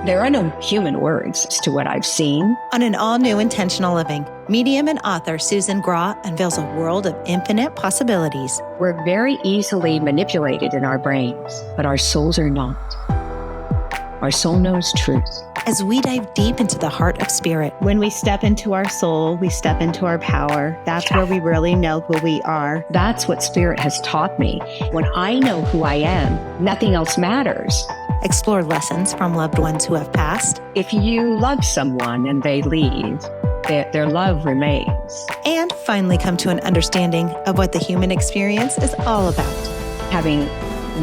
There are no human words to what I've seen. On an all-new Intentional Living, medium and author Susan Grau unveils a world of infinite possibilities. We're very easily manipulated in our brains, but our souls are not. Our soul knows truth. As we dive deep into the heart of spirit. When we step into our soul, we step into our power. That's where we really know who we are. That's what spirit has taught me. When I know who I am, nothing else matters. Explore lessons from loved ones who have passed. If you love someone and they leave, their love remains. And finally come to an understanding of what the human experience is all about. Having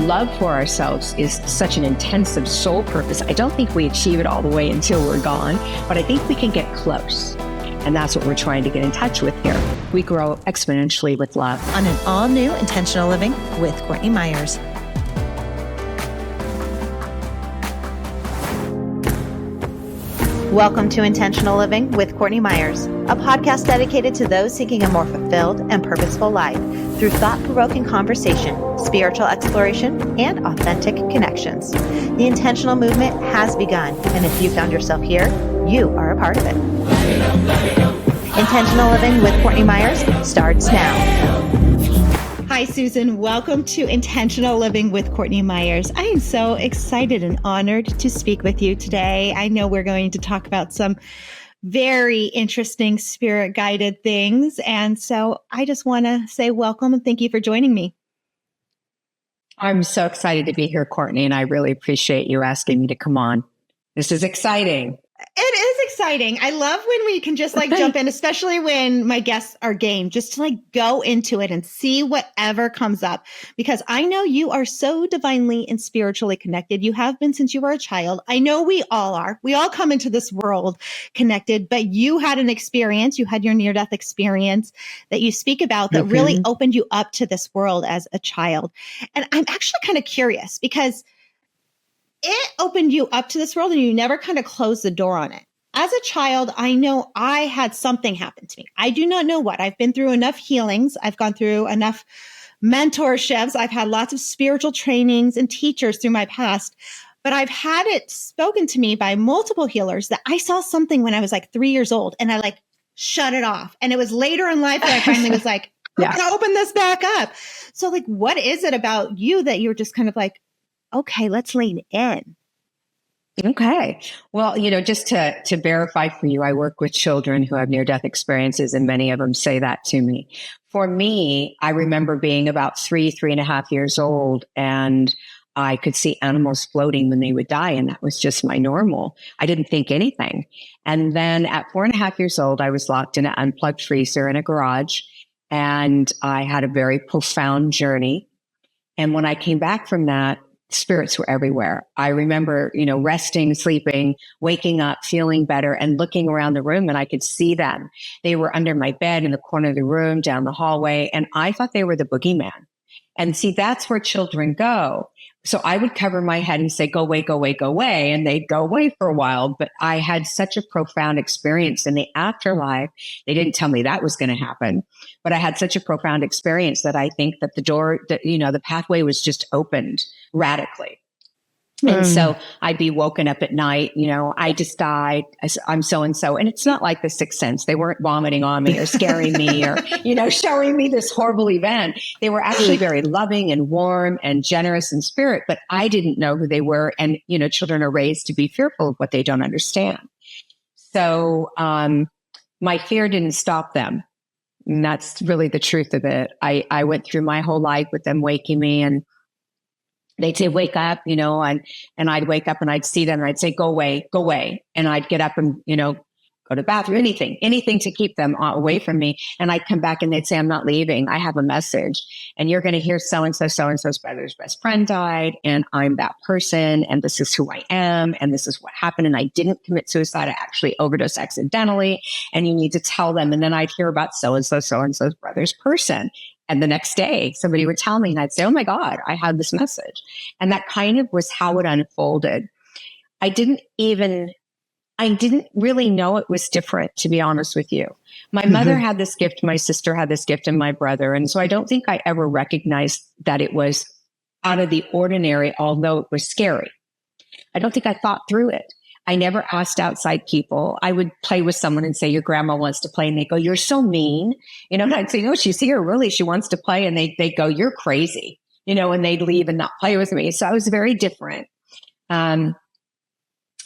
love for ourselves is such an intensive soul purpose. I don't think we achieve it all the way until we're gone, but I think we can get close. And that's what we're trying to get in touch with here. We grow exponentially with love. On an all-new Intentional Living with Courtney Meyers. Welcome to Intentional Living with Courtney Meyers, a podcast dedicated to those seeking a more fulfilled and purposeful life through thought-provoking conversation, spiritual exploration, and authentic connections. The intentional movement has begun, and if you found yourself here, you are a part of it. Intentional Living with Courtney Meyers starts now. Hi, Susan. Welcome to Intentional Living with Courtney Meyers. I am so excited and honored to speak with you today. I know we're going to talk about some very interesting spirit-guided things. And so I just want to say welcome and thank you for joining me. I'm so excited to be here, Courtney, and I really appreciate you asking me to come on. This is exciting. It is exciting. I love when we can just jump in, especially when my guests are game, just to go into it and see whatever comes up. Because I know you are so divinely and spiritually connected. You have been since you were a child. I know we all are. We all come into this world connected, but you had an experience, you had your near-death experience that you speak about that really opened you up to this world as a child. And I'm actually kind of curious because it opened you up to this world and you never kind of closed the door on it. As a child, I know I had something happen to me. I do not know what. I've been through enough healings. I've gone through enough mentorships. I've had lots of spiritual trainings and teachers through my past, but I've had it spoken to me by multiple healers that I saw something when I was 3 years old and I shut it off. And it was later in life that I finally was I'm going to open this back up. So what is it about you that you're just kind of okay, let's lean in. Okay. Well, just to verify for you, I work with children who have near-death experiences, and many of them say that to me. For me, I remember being about 3.5 years old, and I could see animals floating when they would die, and that was just my normal. I didn't think anything. And then at 4.5 years old, I was locked in an unplugged freezer in a garage, and I had a very profound journey. And when I came back from that, spirits were everywhere. I remember, resting, sleeping, waking up, feeling better, and looking around the room, and I could see them. They were under my bed in the corner of the room, down the hallway, and I thought they were the boogeyman. And see, that's where children go. So I would cover my head and say, go away, go away, go away. And they'd go away for a while. But I had such a profound experience in the afterlife. They didn't tell me that was going to happen. But I had such a profound experience that I think that the door, the pathway was just opened radically. And so I'd be woken up at night, I just died. I'm so-and-so. And it's not like the Sixth Sense. They weren't vomiting on me or scaring me or, showing me this horrible event. They were actually very loving and warm and generous in spirit, but I didn't know who they were. And, children are raised to be fearful of what they don't understand. So my fear didn't stop them. And that's really the truth of it. I went through my whole life with them waking me, and they'd say, wake up, and I'd wake up and I'd see them and I'd say, go away, go away. And I'd get up and, go to the bathroom, anything to keep them away from me. And I'd come back and they'd say, I'm not leaving. I have a message, and you're going to hear so-and-so's brother's best friend died. And I'm that person. And this is who I am. And this is what happened. And I didn't commit suicide. I actually overdosed accidentally. And you need to tell them. And then I'd hear about so-and-so's brother's person. And the next day, somebody would tell me, and I'd say, oh my God, I had this message. And that kind of was how it unfolded. I didn't really know it was different, to be honest with you. My mother had this gift, my sister had this gift, and my brother. And so I don't think I ever recognized that it was out of the ordinary, although it was scary. I don't think I thought through it. I never asked outside people. I would play with someone and say, your grandma wants to play. And they go, you're so mean. And I'd say, no, she's here. Really, she wants to play. And they go, you're crazy. And they'd leave and not play with me. So I was very different. But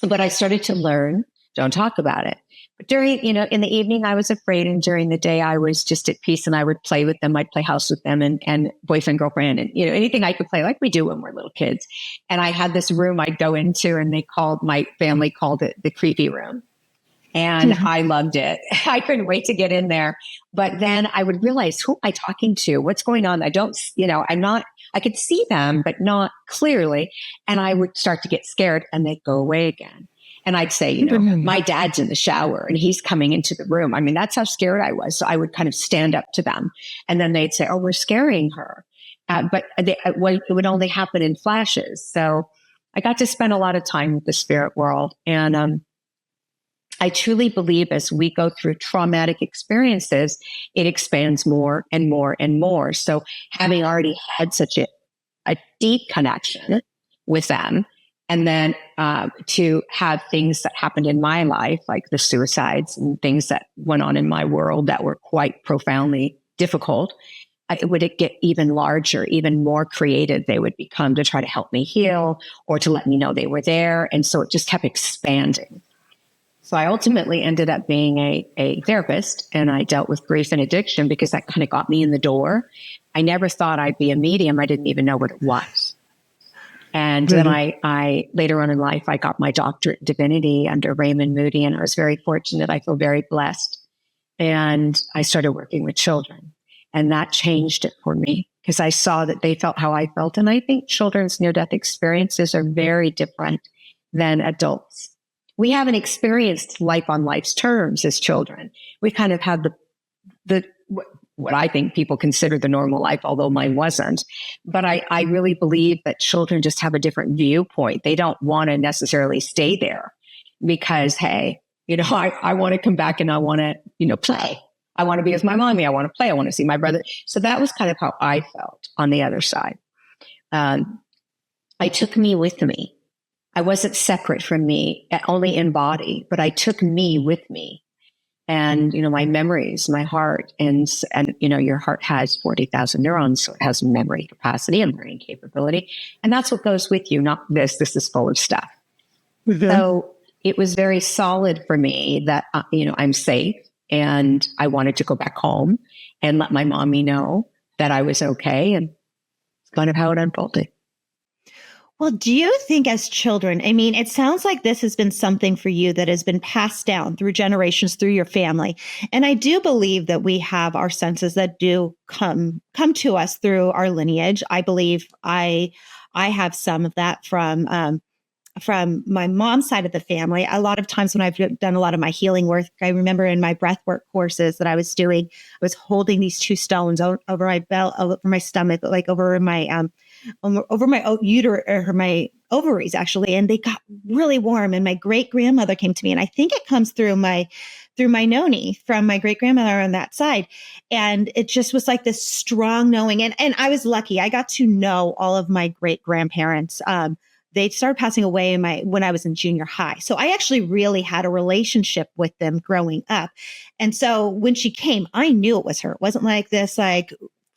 I started to learn, don't talk about it. But during, in the evening, I was afraid. And during the day, I was just at peace and I would play with them. I'd play house with them and boyfriend, girlfriend, and, anything I could play like we do when we're little kids. And I had this room I'd go into and my family called it the creepy room. And I loved it. I couldn't wait to get in there. But then I would realize, who am I talking to? What's going on? I don't, I could see them, but not clearly. And I would start to get scared and they'd go away again. And I'd say, my dad's in the shower and he's coming into the room. I mean, that's how scared I was. So I would kind of stand up to them and then they'd say, oh, we're scaring her. But it would only happen in flashes. So I got to spend a lot of time with the spirit world. And I truly believe as we go through traumatic experiences, it expands more and more and more. So having already had such a deep connection with them, and then to have things that happened in my life, like the suicides and things that went on in my world that were quite profoundly difficult, would it get even larger, even more creative they would become to try to help me heal or to let me know they were there. And so it just kept expanding. So I ultimately ended up being a therapist, and I dealt with grief and addiction because that kind of got me in the door. I never thought I'd be a medium. I didn't even know what it was. And then I later on in life, I got my doctorate in divinity under Raymond Moody, and I was very fortunate. I feel very blessed. And I started working with children, and that changed it for me because I saw that they felt how I felt. And I think children's near-death experiences are very different than adults. We haven't experienced life on life's terms as children. We kind of had what I think people consider the normal life, although mine wasn't. But I really believe that children just have a different viewpoint. They don't want to necessarily stay there because, hey, I want to come back and I want to, play. I want to be with my mommy. I want to play. I want to see my brother. So that was kind of how I felt on the other side. I took me with me. I wasn't separate from me, only in body, but I took me with me. And, my memories, my heart, and your heart has 40,000 neurons, so it has memory capacity and learning capability. And that's what goes with you, not this is full of stuff. Mm-hmm. So it was very solid for me that, I'm safe and I wanted to go back home and let my mommy know that I was okay. And it's kind of how it unfolded. Well, do you think as children, it sounds like this has been something for you that has been passed down through generations, through your family. And I do believe that we have our senses that do come to us through our lineage. I believe I have some of that from my mom's side of the family. A lot of times when I've done a lot of my healing work, I remember in my breath work courses that I was doing, I was holding these two stones over my belt, over my stomach, like over my uterus or my ovaries actually. And they got really warm. And my great grandmother came to me, and I think it comes through my noni from my great grandmother on that side. And it just was like this strong knowing. And I was lucky. I got to know all of my great grandparents. They started passing away when I was in junior high. So I actually really had a relationship with them growing up. And so when she came, I knew it was her. It wasn't like this,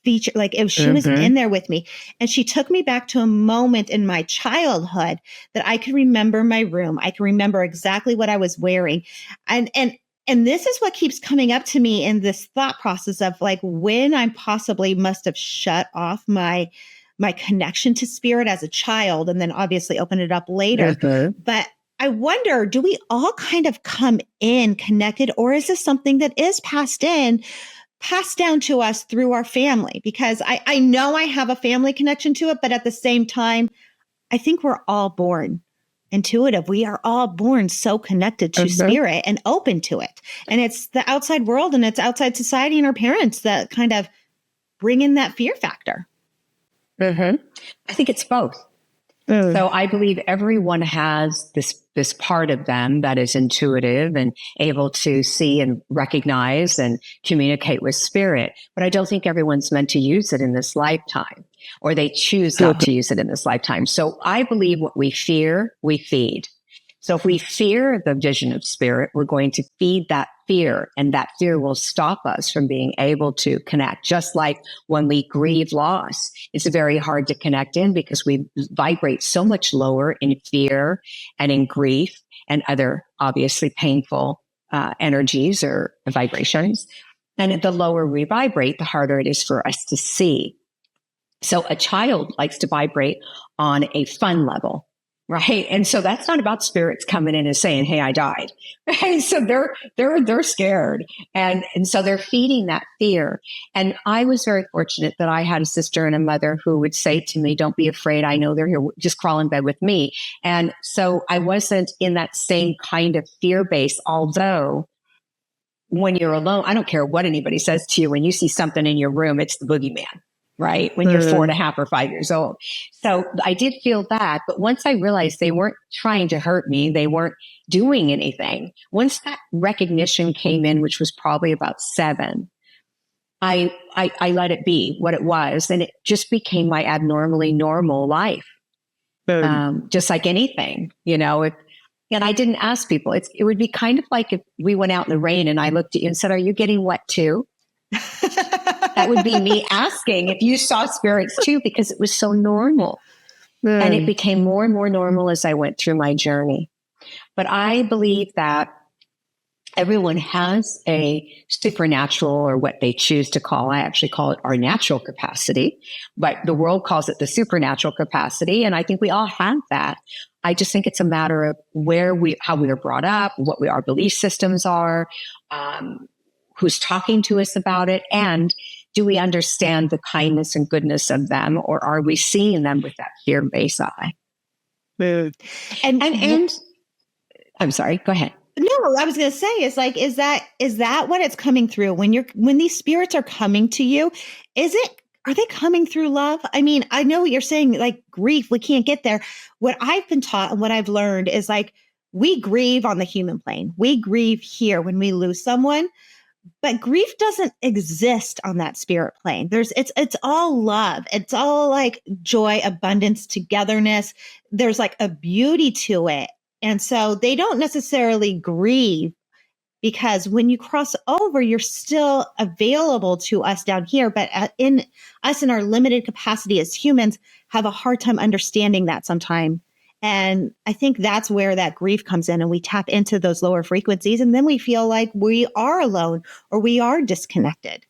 feature, she was in there with me. And she took me back to a moment in my childhood that I could remember my room. I can remember exactly what I was wearing. And this is what keeps coming up to me in this thought process of when I possibly must have shut off my connection to spirit as a child, and then obviously open it up later. Mm-hmm. But I wonder, do we all kind of come in connected, or is this something that is passed down to us through our family? Because I know I have a family connection to it, but at the same time, I think we're all born intuitive. We are all born so connected to spirit and open to it. And it's the outside world and it's outside society and our parents that kind of bring in that fear factor. Mm-hmm. I think it's both. So I believe everyone has this part of them that is intuitive and able to see and recognize and communicate with spirit. But I don't think everyone's meant to use it in this lifetime, or they choose not to use it in this lifetime. So I believe what we fear, we feed. So if we fear the vision of spirit, we're going to feed that fear, and that fear will stop us from being able to connect. Just like when we grieve loss, it's very hard to connect in because we vibrate so much lower in fear and in grief and other obviously painful energies or vibrations. And the lower we vibrate, the harder it is for us to see. So a child likes to vibrate on a fun level, right? And so that's not about spirits coming in and saying, "Hey, I died." Right? So they're scared. And so they're feeding that fear. And I was very fortunate that I had a sister and a mother who would say to me, "Don't be afraid. I know they're here. Just crawl in bed with me." And so I wasn't in that same kind of fear base, although when you're alone, I don't care what anybody says to you. When you see something in your room, it's the boogeyman. Right? When you're 4.5 or 5 years old. So I did feel that. But once I realized they weren't trying to hurt me, they weren't doing anything. Once that recognition came in, which was probably about 7, I let it be what it was. And it just became my abnormally normal life. Just like anything, and I didn't ask people. It would be kind of like if we went out in the rain and I looked at you and said, "Are you getting wet too?" That would be me asking if you saw spirits too, because it was so normal. And it became more and more normal as I went through my journey. But I believe that everyone has a supernatural, or what they choose to call, I actually call it our natural capacity, but the world calls it the supernatural capacity. And I think we all have that. I just think it's a matter of how we were brought up, what our belief systems are, who's talking to us about it, and do we understand the kindness and goodness of them, or are we seeing them with that fear-based eye? And I'm sorry, go ahead. No, I was going to say, is that what it's coming through when these spirits are coming to you? Are they coming through love? I mean, I know what you're saying, like grief, we can't get there. What I've been taught and what I've learned is like, we grieve on the human plane. We grieve here when we lose someone. But grief doesn't exist on that spirit plane. It's all love. It's all like joy, abundance, togetherness. There's like a beauty to it. And so they don't necessarily grieve, because when you cross over, you're still available to us down here. But in our limited capacity as humans, have a hard time understanding that sometimes. And I think that's where that grief comes in, and we tap into those lower frequencies, and then we feel like we are alone or we are disconnected.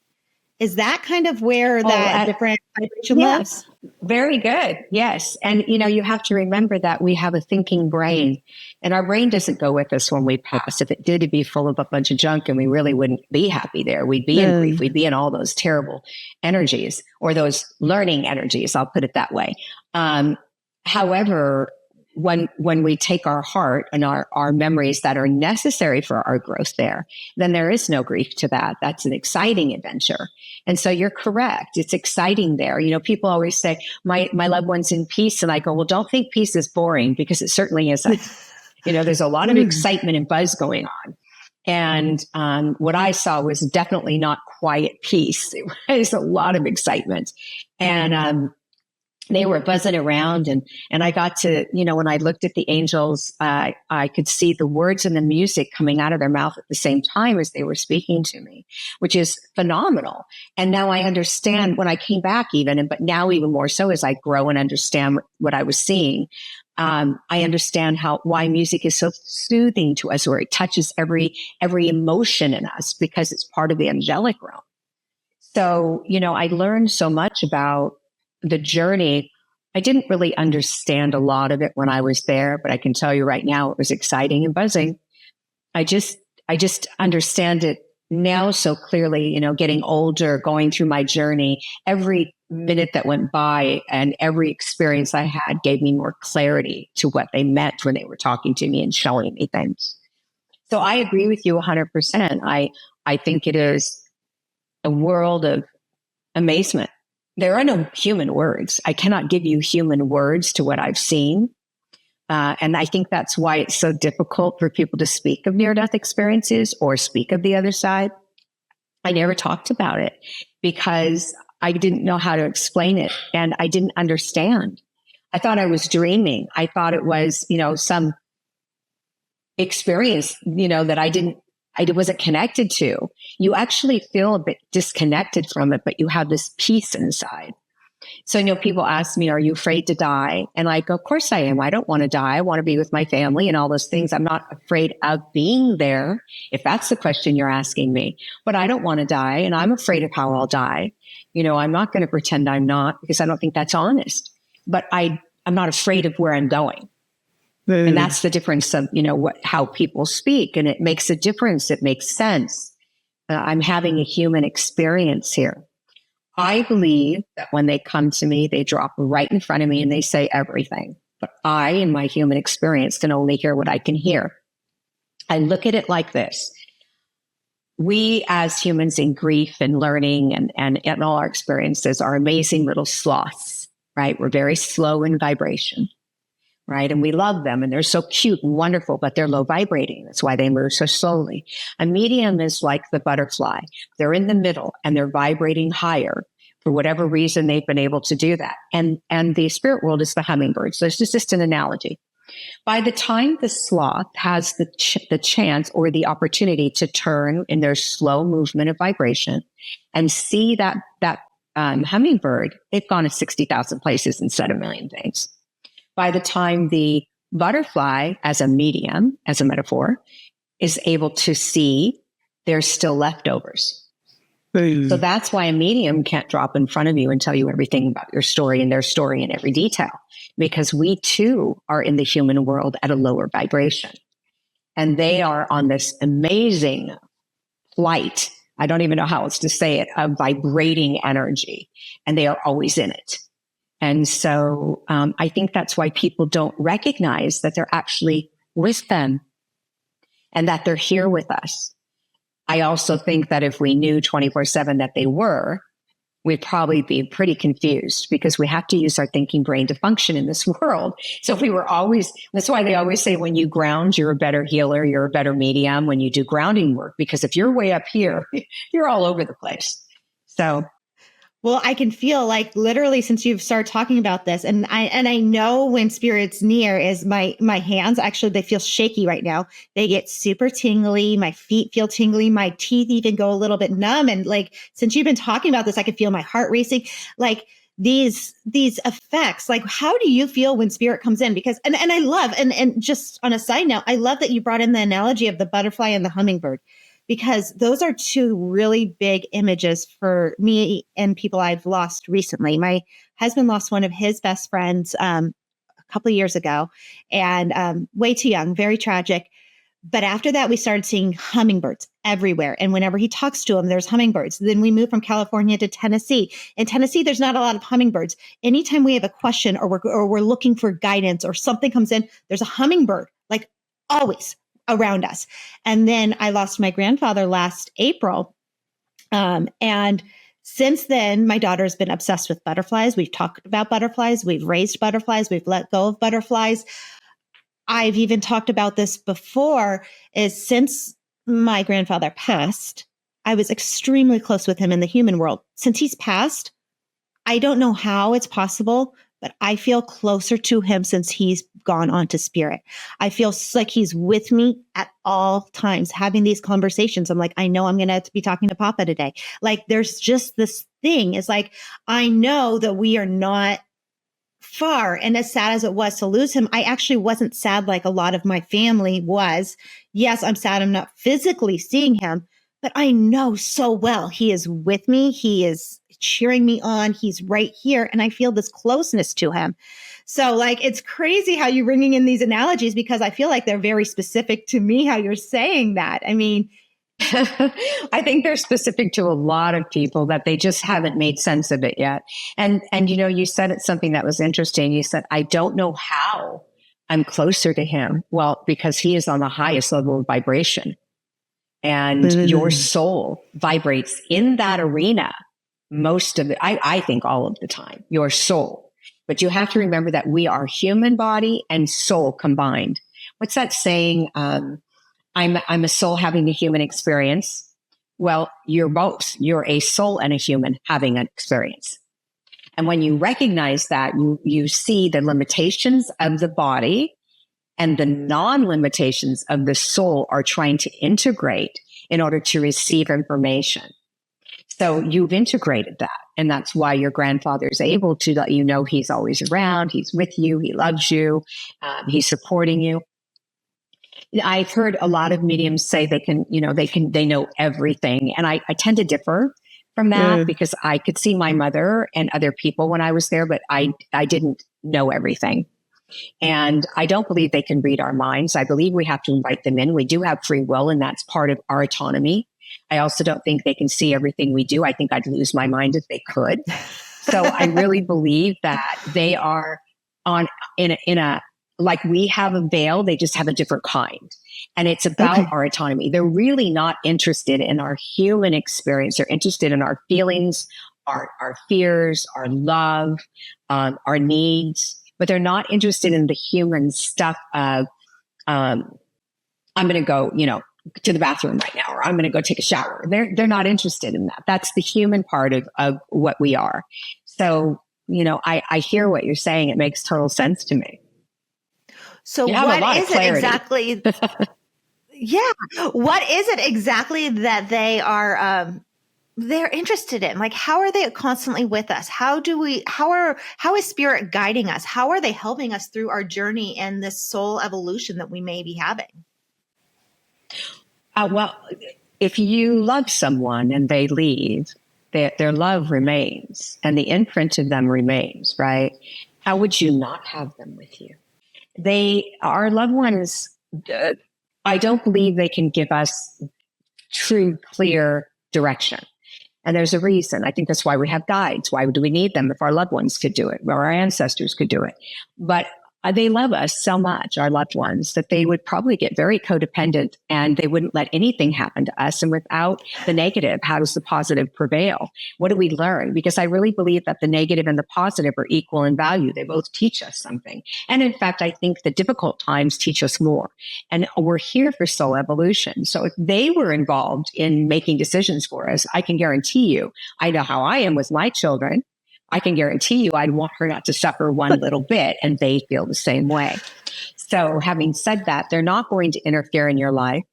Is that kind of where that different vibration lives? Very good. Yes. And, you have to remember that we have a thinking brain, and our brain doesn't go with us when we pass. If it did, it'd be full of a bunch of junk, and we really wouldn't be happy there. We'd be in grief. We'd be in all those terrible energies, or those learning energies. I'll put it that way. However, when we take our heart and our memories that are necessary for our growth there, then there is no grief to that. That's an exciting adventure. And so you're correct. It's exciting there. People always say, my loved one's in peace. And I go, well, don't think peace is boring, because it certainly isn't. There's a lot of excitement and buzz going on. And what I saw was definitely not quiet peace. It was a lot of excitement. And they were buzzing around, and I got to, when I looked at the angels, I could see the words and the music coming out of their mouth at the same time as they were speaking to me, which is phenomenal. And now I understand when I came back but now even more so as I grow and understand what I was seeing. I understand why music is so soothing to us, where it touches every emotion in us, because it's part of the angelic realm. So, I learned so much about the journey. I didn't really understand a lot of it when I was there, but I can tell you right now, it was exciting and buzzing. I just understand it now so clearly, getting older, going through my journey, every minute that went by and every experience I had gave me more clarity to what they meant when they were talking to me and showing me things. So I agree with you 100%. I think it is a world of amazement. There are no human words. I cannot give you human words to what I've seen. And I think that's why it's so difficult for people to speak of near-death experiences or speak of the other side. I never talked about it because I didn't know how to explain it, and I didn't understand. I thought I was dreaming. I thought it was, some experience, that I wasn't connected to, you actually feel a bit disconnected from it, but you have this peace inside. So, people ask me, are you afraid to die? And I go, of course I am. I don't want to die. I want to be with my family and all those things. I'm not afraid of being there, if that's the question you're asking me. But I don't want to die, and I'm afraid of how I'll die. I'm not going to pretend I'm not, because I don't think that's honest. But I'm not afraid of where I'm going. And that's the difference of, how people speak. And it makes a difference. It makes sense. I'm having a human experience here. I believe that when they come to me, they drop right in front of me and they say everything. But I, in my human experience, can only hear what I can hear. I look at it like this. We as humans in grief and learning and in all our experiences are amazing little sloths, right? We're very slow in vibration, right? And we love them, and they're so cute and wonderful, but they're low vibrating. That's why they move so slowly. A medium is like the butterfly. They're in the middle and they're vibrating higher. For whatever reason, they've been able to do that. And the spirit world is the hummingbird. So it's just an analogy. By the time the sloth has the chance or the opportunity to turn in their slow movement of vibration and see that hummingbird, they've gone to 60,000 places instead of a million things. By the time the butterfly, as a medium, as a metaphor, is able to see, there's still leftovers. So that's why a medium can't drop in front of you and tell you everything about your story and their story in every detail, because we too are in the human world at a lower vibration. And they are on this amazing flight. I don't even know how else to say it, of vibrating energy. And they are always in it. And so I think that's why people don't recognize that they're actually with them and that they're here with us. I also think that if we knew 24/7 that they were, we'd probably be pretty confused, because we have to use our thinking brain to function in this world. So if we were always, that's why they always say when you ground, you're a better healer, you're a better medium when you do grounding work, because if you're way up here, you're all over the place. So. Well, I can feel like literally since you've started talking about this, and I know when spirit's near is my hands, actually, they feel shaky right now. They get super tingly. My feet feel tingly. My teeth even go a little bit numb. And like, since you've been talking about this, I can feel my heart racing. Like these effects, like, how do you feel when spirit comes in? Because, and I love, and just on a side note, I love that you brought in the analogy of the butterfly and the hummingbird, because those are two really big images for me and people I've lost recently. My husband lost one of his best friends a couple of years ago, and way too young, very tragic. But after that, we started seeing hummingbirds everywhere. And whenever he talks to them, there's hummingbirds. Then we moved from California to Tennessee. In Tennessee, there's not a lot of hummingbirds. Anytime we have a question or we're looking for guidance or something comes in, there's a hummingbird, like always around us. And then I lost my grandfather last April. And since then, my daughter's been obsessed with butterflies. We've talked about butterflies. We've raised butterflies. We've let go of butterflies. I've even talked about this before, is since my grandfather passed, I was extremely close with him in the human world. Since he's passed, I don't know how it's possible, but I feel closer to him since he's gone on to spirit. I feel like he's with me at all times, having these conversations. I'm like, I know I'm going to be talking to Papa today. Like, there's just this thing. It's like, I know that we are not far. And as sad as it was to lose him, I actually wasn't sad like a lot of my family was. Yes, I'm sad I'm not physically seeing him, but I know so well he is with me. He is cheering me on. He's right here. And I feel this closeness to him. So like, it's crazy how you're bringing in these analogies, because I feel like they're very specific to me, how you're saying that. I mean, I think they're specific to a lot of people, that they just haven't made sense of it yet. And you said it's something that was interesting. You said, I don't know how I'm closer to him. Well, because he is on the highest level of vibration, and your soul vibrates in that arena most of it. I think all of the time, your soul. But you have to remember that we are human body and soul combined. What's that saying? I'm a soul having a human experience. Well, you're both. You're a soul and a human having an experience. And when you recognize that, you see the limitations of the body and the non-limitations of the soul are trying to integrate in order to receive information. So you've integrated that. And that's why your grandfather is able to let you know he's always around. He's with you. He loves you. He's supporting you. I've heard a lot of mediums say they know everything. And I tend to differ from that because I could see my mother and other people when I was there, but I didn't know everything. And I don't believe they can read our minds. I believe we have to invite them in. We do have free will, and that's part of our autonomy. I also don't think they can see everything we do. I think I'd lose my mind if they could. So I really believe that they are like we have a veil, they just have a different kind. And it's about our autonomy. They're really not interested in our human experience. They're interested in our feelings, our fears, our love, our needs, but they're not interested in the human stuff of, I'm going to go, to the bathroom right now, or I'm going to go take a shower. They're not interested in that. That's the human part of what we are. So, I hear what you're saying. It makes total sense to me. So what is it exactly? Yeah. What is it exactly that they are, they're interested in? Like, how are they constantly with us? How is spirit guiding us? How are they helping us through our journey and this soul evolution that we may be having? Well, if you love someone and they leave, their love remains and the imprint of them remains, right? How would you not have them with you? Our loved ones, I don't believe they can give us true, clear direction. And there's a reason. I think that's why we have guides. Why do we need them if our loved ones could do it, or our ancestors could do it? But they love us so much, our loved ones, that they would probably get very codependent and they wouldn't let anything happen to us. And without the negative, how does the positive prevail? What do we learn? Because I really believe that the negative and the positive are equal in value. They both teach us something. And in fact, I think the difficult times teach us more. And we're here for soul evolution. So if they were involved in making decisions for us, I can guarantee you, I know how I am with my children. I can guarantee you I'd want her not to suffer one little bit, and they feel the same way. So having said that, they're not going to interfere in your life,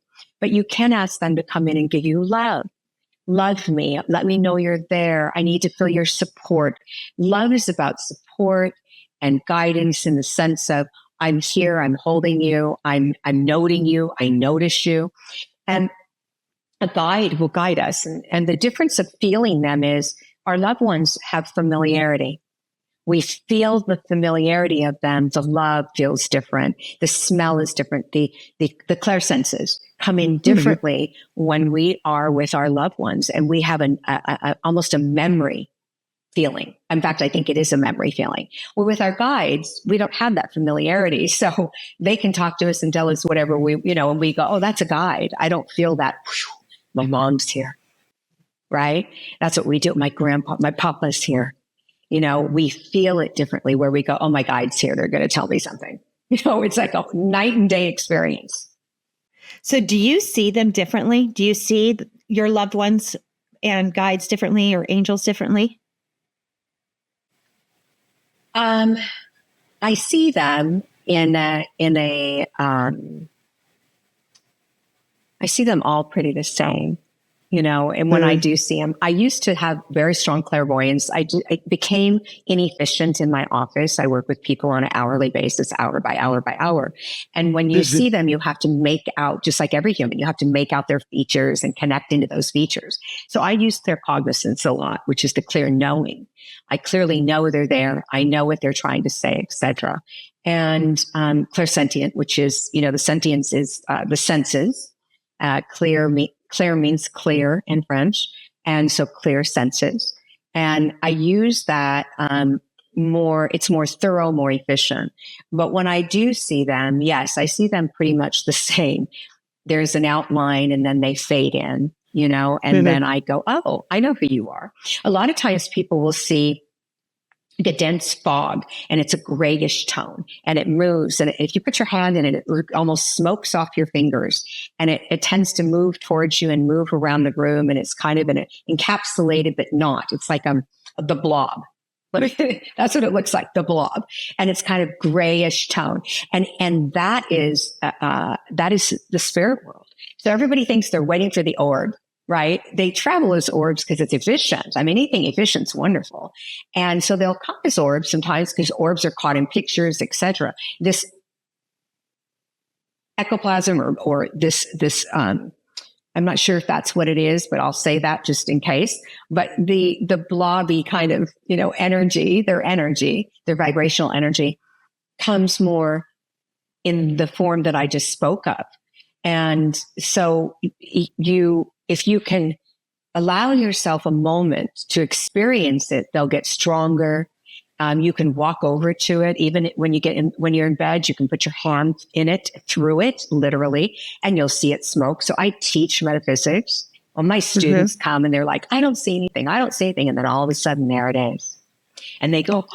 but you can ask them to come in and give you love. Love me. Let me know you're there. I need to feel your support. Love is about support and guidance in the sense of I'm here, I'm holding you, I'm noting you, I notice you. And a guide will guide us. And the difference of feeling them is our loved ones have familiarity. We feel the familiarity of them. The love feels different. The smell is different. The clairsenses come in differently when we are with our loved ones, and we have almost a memory feeling. In fact, I think it is a memory feeling. Well, with our guides, we don't have that familiarity. So they can talk to us and tell us whatever and we go, oh, that's a guide. I don't feel that. My mom's here. Right? That's what we do. My papa's here. We feel it differently where we go, oh, my guide's here. They're going to tell me something. It's like a night and day experience. So do you see them differently? Do you see your loved ones and guides differently, or angels differently? I see them I see them all pretty the same. And when I do see them, I used to have very strong clairvoyance. I became inefficient in my office. I work with people on an hourly basis, hour by hour by hour. And when you see them, you have to make out, just like every human, you have to make out their features and connect into those features. So I use their cognizance a lot, which is the clear knowing. I clearly know they're there. I know what they're trying to say, etc. And clairsentient, which is, the sentience is the senses. Clair means clear in French. And so clear senses. And I use that it's more thorough, more efficient. But when I do see them, yes, I see them pretty much the same. There's an outline and then they fade in, and then I go, oh, I know who you are. A lot of times people will see the dense fog, and it's a grayish tone, and it moves. And if you put your hand in it, it almost smokes off your fingers, and it tends to move towards you and move around the room. And it's kind of encapsulated, but not. It's like the blob, That's what it looks like, the blob. And it's kind of grayish tone. And that is the spirit world. So everybody thinks they're waiting for the orb, right? They travel as orbs because it's efficient. I mean, anything efficient's wonderful. And so they'll come as orbs sometimes because orbs are caught in pictures, etc. This ectoplasm or this I'm not sure if that's what it is, but I'll say that just in case. But the blobby kind of, energy, their vibrational energy comes more in the form that I just spoke of. And so if you can allow yourself a moment to experience it, they'll get stronger. You can walk over to it. Even when you're in bed, you can put your hand in it, through it, literally, and you'll see it smoke. So I teach metaphysics. Well, my students come and they're like, I don't see anything. And then all of a sudden there it is. And they go,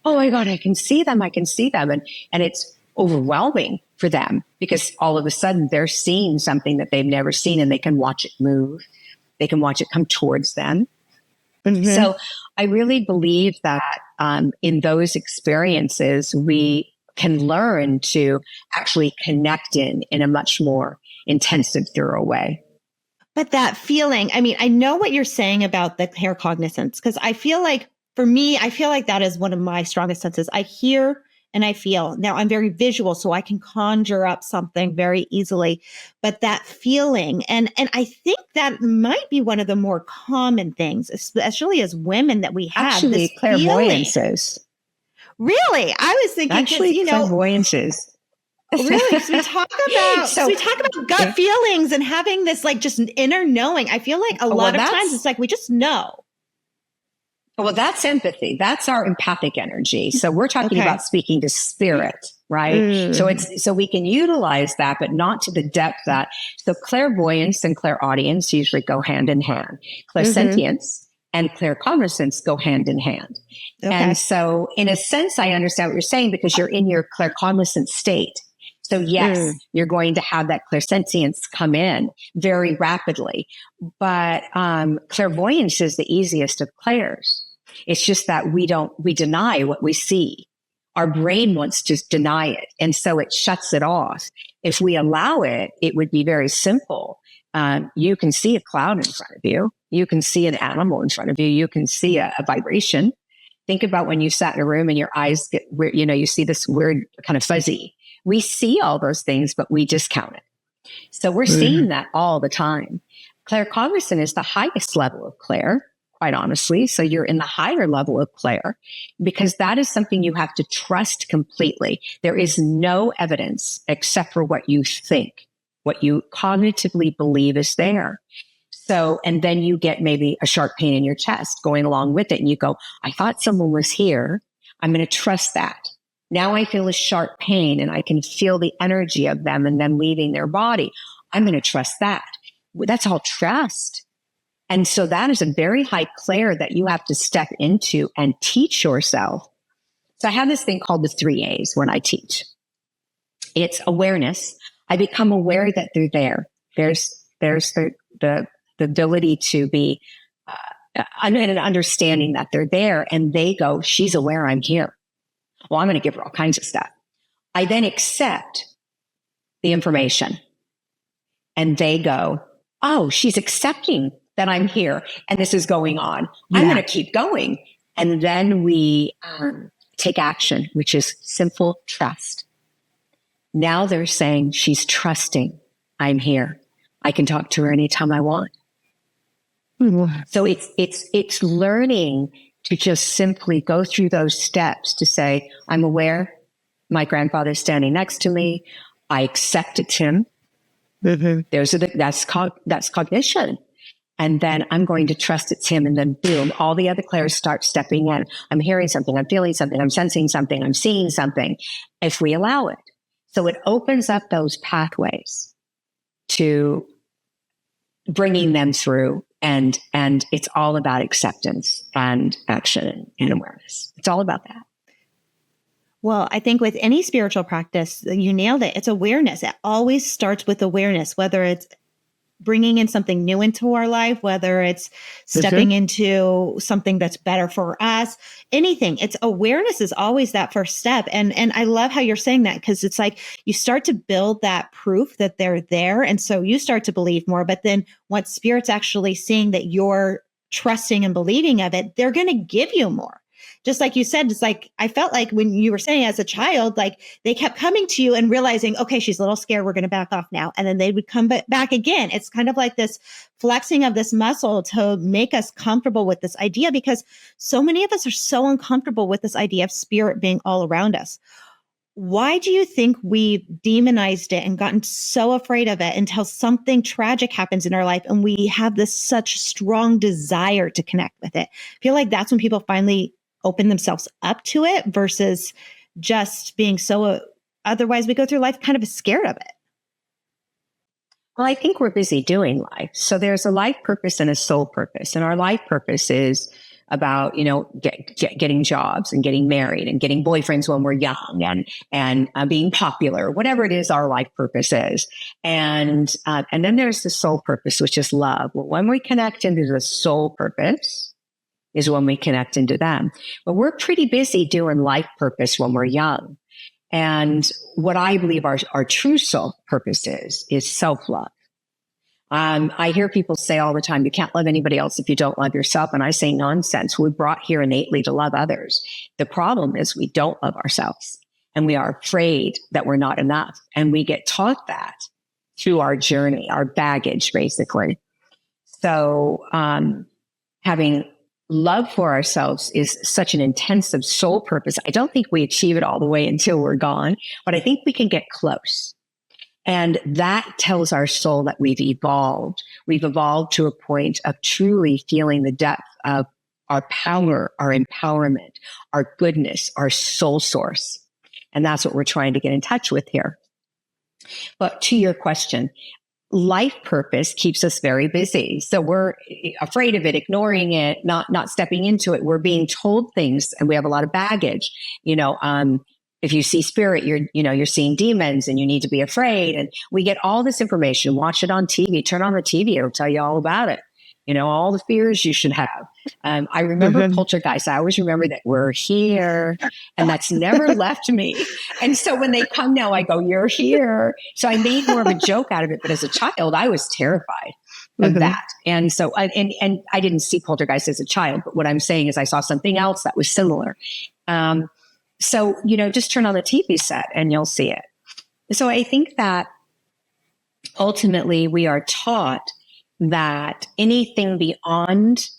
oh my God, I can see them. And it's overwhelming for them because all of a sudden they're seeing something that they've never seen and they can watch it move. They can watch it come towards them. So I really believe that in those experiences, we can learn to actually connect in a much more intensive, thorough way. But that feeling, I mean, I know what you're saying about the claircognizance, because I feel like, for me, I feel like that is one of my strongest senses. I hear and I feel. Now, I'm very visual, so I can conjure up something very easily. But that feeling, and I think that might be one of the more common things, especially as women, that we have. Actually, clairvoyances. Really? I was thinking, clairvoyances. Really? So we talk about gut feelings and having this like just inner knowing. I feel like a lot of times it's like we just know. Well, that's empathy. That's our empathic energy. So we're talking about speaking to spirit, right? So we can utilize that, but not to the depth that. So clairvoyance and clairaudience usually go hand in hand. Clairsentience and claircognizance go hand in hand. Okay. And so in a sense, I understand what you're saying because you're in your claircognizant state. So yes, you're going to have that clairsentience come in very rapidly, but clairvoyance is the easiest of clairs. It's just that we deny what we see. Our brain wants to deny it. And so it shuts it off. If we allow it, it would be very simple. You can see a cloud in front of you. You can see an animal in front of you. You can see a vibration. Think about when you sat in a room and your eyes get weird, you see this weird kind of fuzzy. We see all those things, but we discount it. So we're seeing that all the time. Claircognizant is the highest level of clair, quite honestly. So you're in the higher level of clair because that is something you have to trust completely. There is no evidence except for what you think, what you cognitively believe is there. So, and then you get maybe a sharp pain in your chest going along with it. And you go, I thought someone was here. I'm going to trust that. Now I feel a sharp pain and I can feel the energy of them and them leaving their body. I'm going to trust that. That's all trust. And so that is a very high clair that you have to step into and teach yourself. So I have this thing called the 3 A's when I teach. It's awareness. I become aware that they're there. There's the ability to be and an understanding that they're there, and they go, she's aware I'm here. Well, I'm going to give her all kinds of stuff. I then accept the information, and they go, oh, she's accepting that I'm here and this is going on. I'm going to keep going. And then we take action, which is simple trust. Now they're saying she's trusting I'm here. I can talk to her anytime I want. So it's learning to just simply go through those steps to say, I'm aware my grandfather's standing next to me. I accept it's him. That's cognition. And then I'm going to trust it's him. And then boom, all the other clairs start stepping in. I'm hearing something. I'm feeling something. I'm sensing something. I'm seeing something if we allow it. So it opens up those pathways to bringing them through. And it's all about acceptance and action and awareness. It's all about that. Well, I think with any spiritual practice, you nailed it. It's awareness. It always starts with awareness, whether it's bringing in something new into our life, whether it's stepping into something that's better for us, anything. It's awareness is always that first step. And I love how you're saying that, because it's like you start to build that proof that they're there. And so you start to believe more. But then once spirit's actually seeing that you're trusting and believing of it, they're going to give you more. Just like you said, it's like, I felt like when you were saying as a child, like they kept coming to you and realizing, okay, she's a little scared. We're going to back off now. And then they would come back again. It's kind of like this flexing of this muscle to make us comfortable with this idea, because so many of us are so uncomfortable with this idea of spirit being all around us. Why do you think we've demonized it and gotten so afraid of it until something tragic happens in our life and we have this such strong desire to connect with it? I feel like that's when people finally open themselves up to it versus just being so, otherwise we go through life kind of scared of it. Well, I think we're busy doing life. So there's a life purpose and a soul purpose. And our life purpose is about, getting jobs and getting married and getting boyfriends when we're young and being popular, whatever it is our life purpose is. And then there's the soul purpose, which is love. Well, when we connect into the soul purpose is when we connect into them. But we're pretty busy doing life purpose when we're young. And what I believe our true soul purpose is self-love. I hear people say all the time, you can't love anybody else if you don't love yourself. And I say nonsense. We're brought here innately to love others. The problem is we don't love ourselves and we are afraid that we're not enough. And we get taught that through our journey, our baggage, basically. So, having love for ourselves is such an intensive soul purpose. I don't think we achieve it all the way until we're gone, but I think we can get close. And that tells our soul that we've evolved. We've evolved to a point of truly feeling the depth of our power, our empowerment, our goodness, our soul source. And that's what we're trying to get in touch with here. But to your question, life purpose keeps us very busy. So we're afraid of it, ignoring it, not stepping into it. We're being told things and we have a lot of baggage. If you see spirit, you're seeing demons and you need to be afraid. And we get all this information, watch it on TV, turn on the TV, it'll tell you all about it. All the fears you should have. I remember poltergeist. I always remember that we're here, and that's never left me. And so when they come now, I go, you're here. So I made more of a joke out of it. But as a child, I was terrified of that. And so, and I didn't see poltergeist as a child, but what I'm saying is I saw something else that was similar. So, just turn on the TV set and you'll see it. So I think that ultimately we are taught that anything beyond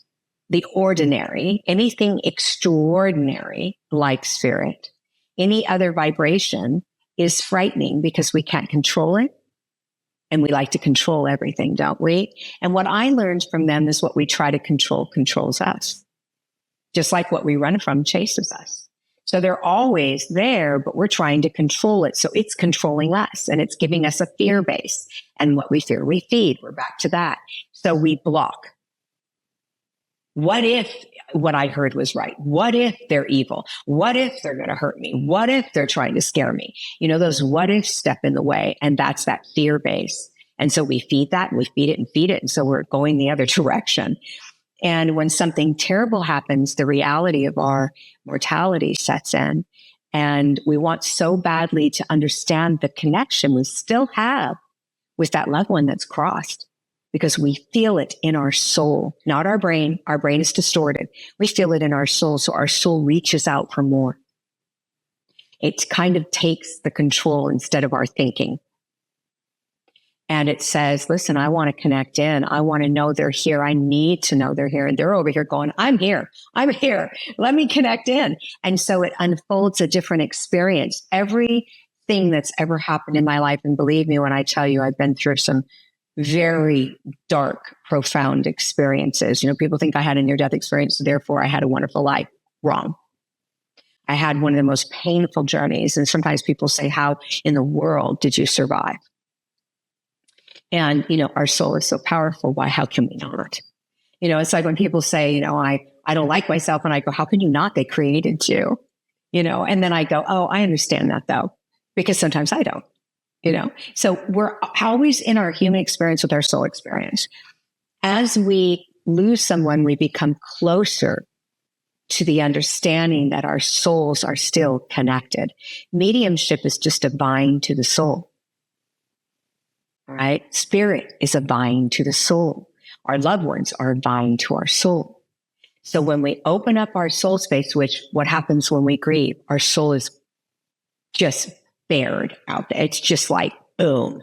the ordinary, anything extraordinary like spirit, any other vibration is frightening because we can't control it. And we like to control everything, don't we? And what I learned from them is what we try to control controls us. Just like what we run from chases us. So they're always there, but we're trying to control it. So it's controlling us and it's giving us a fear base. And what we fear, we feed. We're back to that. So we block. What if what I heard was right? What if they're evil? What if they're going to hurt me? What if they're trying to scare me? Those what ifs step in the way. And that's that fear base. And so we feed that and we feed it and feed it. And so we're going the other direction. And when something terrible happens, the reality of our mortality sets in. And we want so badly to understand the connection we still have with that loved one that's crossed, because we feel it in our soul, not our brain. Our brain is distorted. We feel it in our soul. So our soul reaches out for more. It kind of takes the control instead of our thinking. And it says, listen, I want to connect in. I want to know they're here. I need to know they're here. And they're over here going, I'm here. I'm here. Let me connect in. And so it unfolds a different experience. Everything that's ever happened in my life, and believe me when I tell you, I've been through some very dark, profound experiences. People think I had a near-death experience, so therefore I had a wonderful life. Wrong. I had one of the most painful journeys. And sometimes people say, how in the world did you survive? And, our soul is so powerful. Why? How can we not? It's like when people say, I don't like myself. And I go, how can you not? They created you, and then I go, oh, I understand that though, because sometimes I don't. So we're always in our human experience with our soul experience. As we lose someone, we become closer to the understanding that our souls are still connected. Mediumship is just a bind to the soul. All right. Spirit is a bind to the soul. Our loved ones are a bind to our soul. So when we open up our soul space, which what happens when we grieve, our soul is just bared out there. It's just like, boom,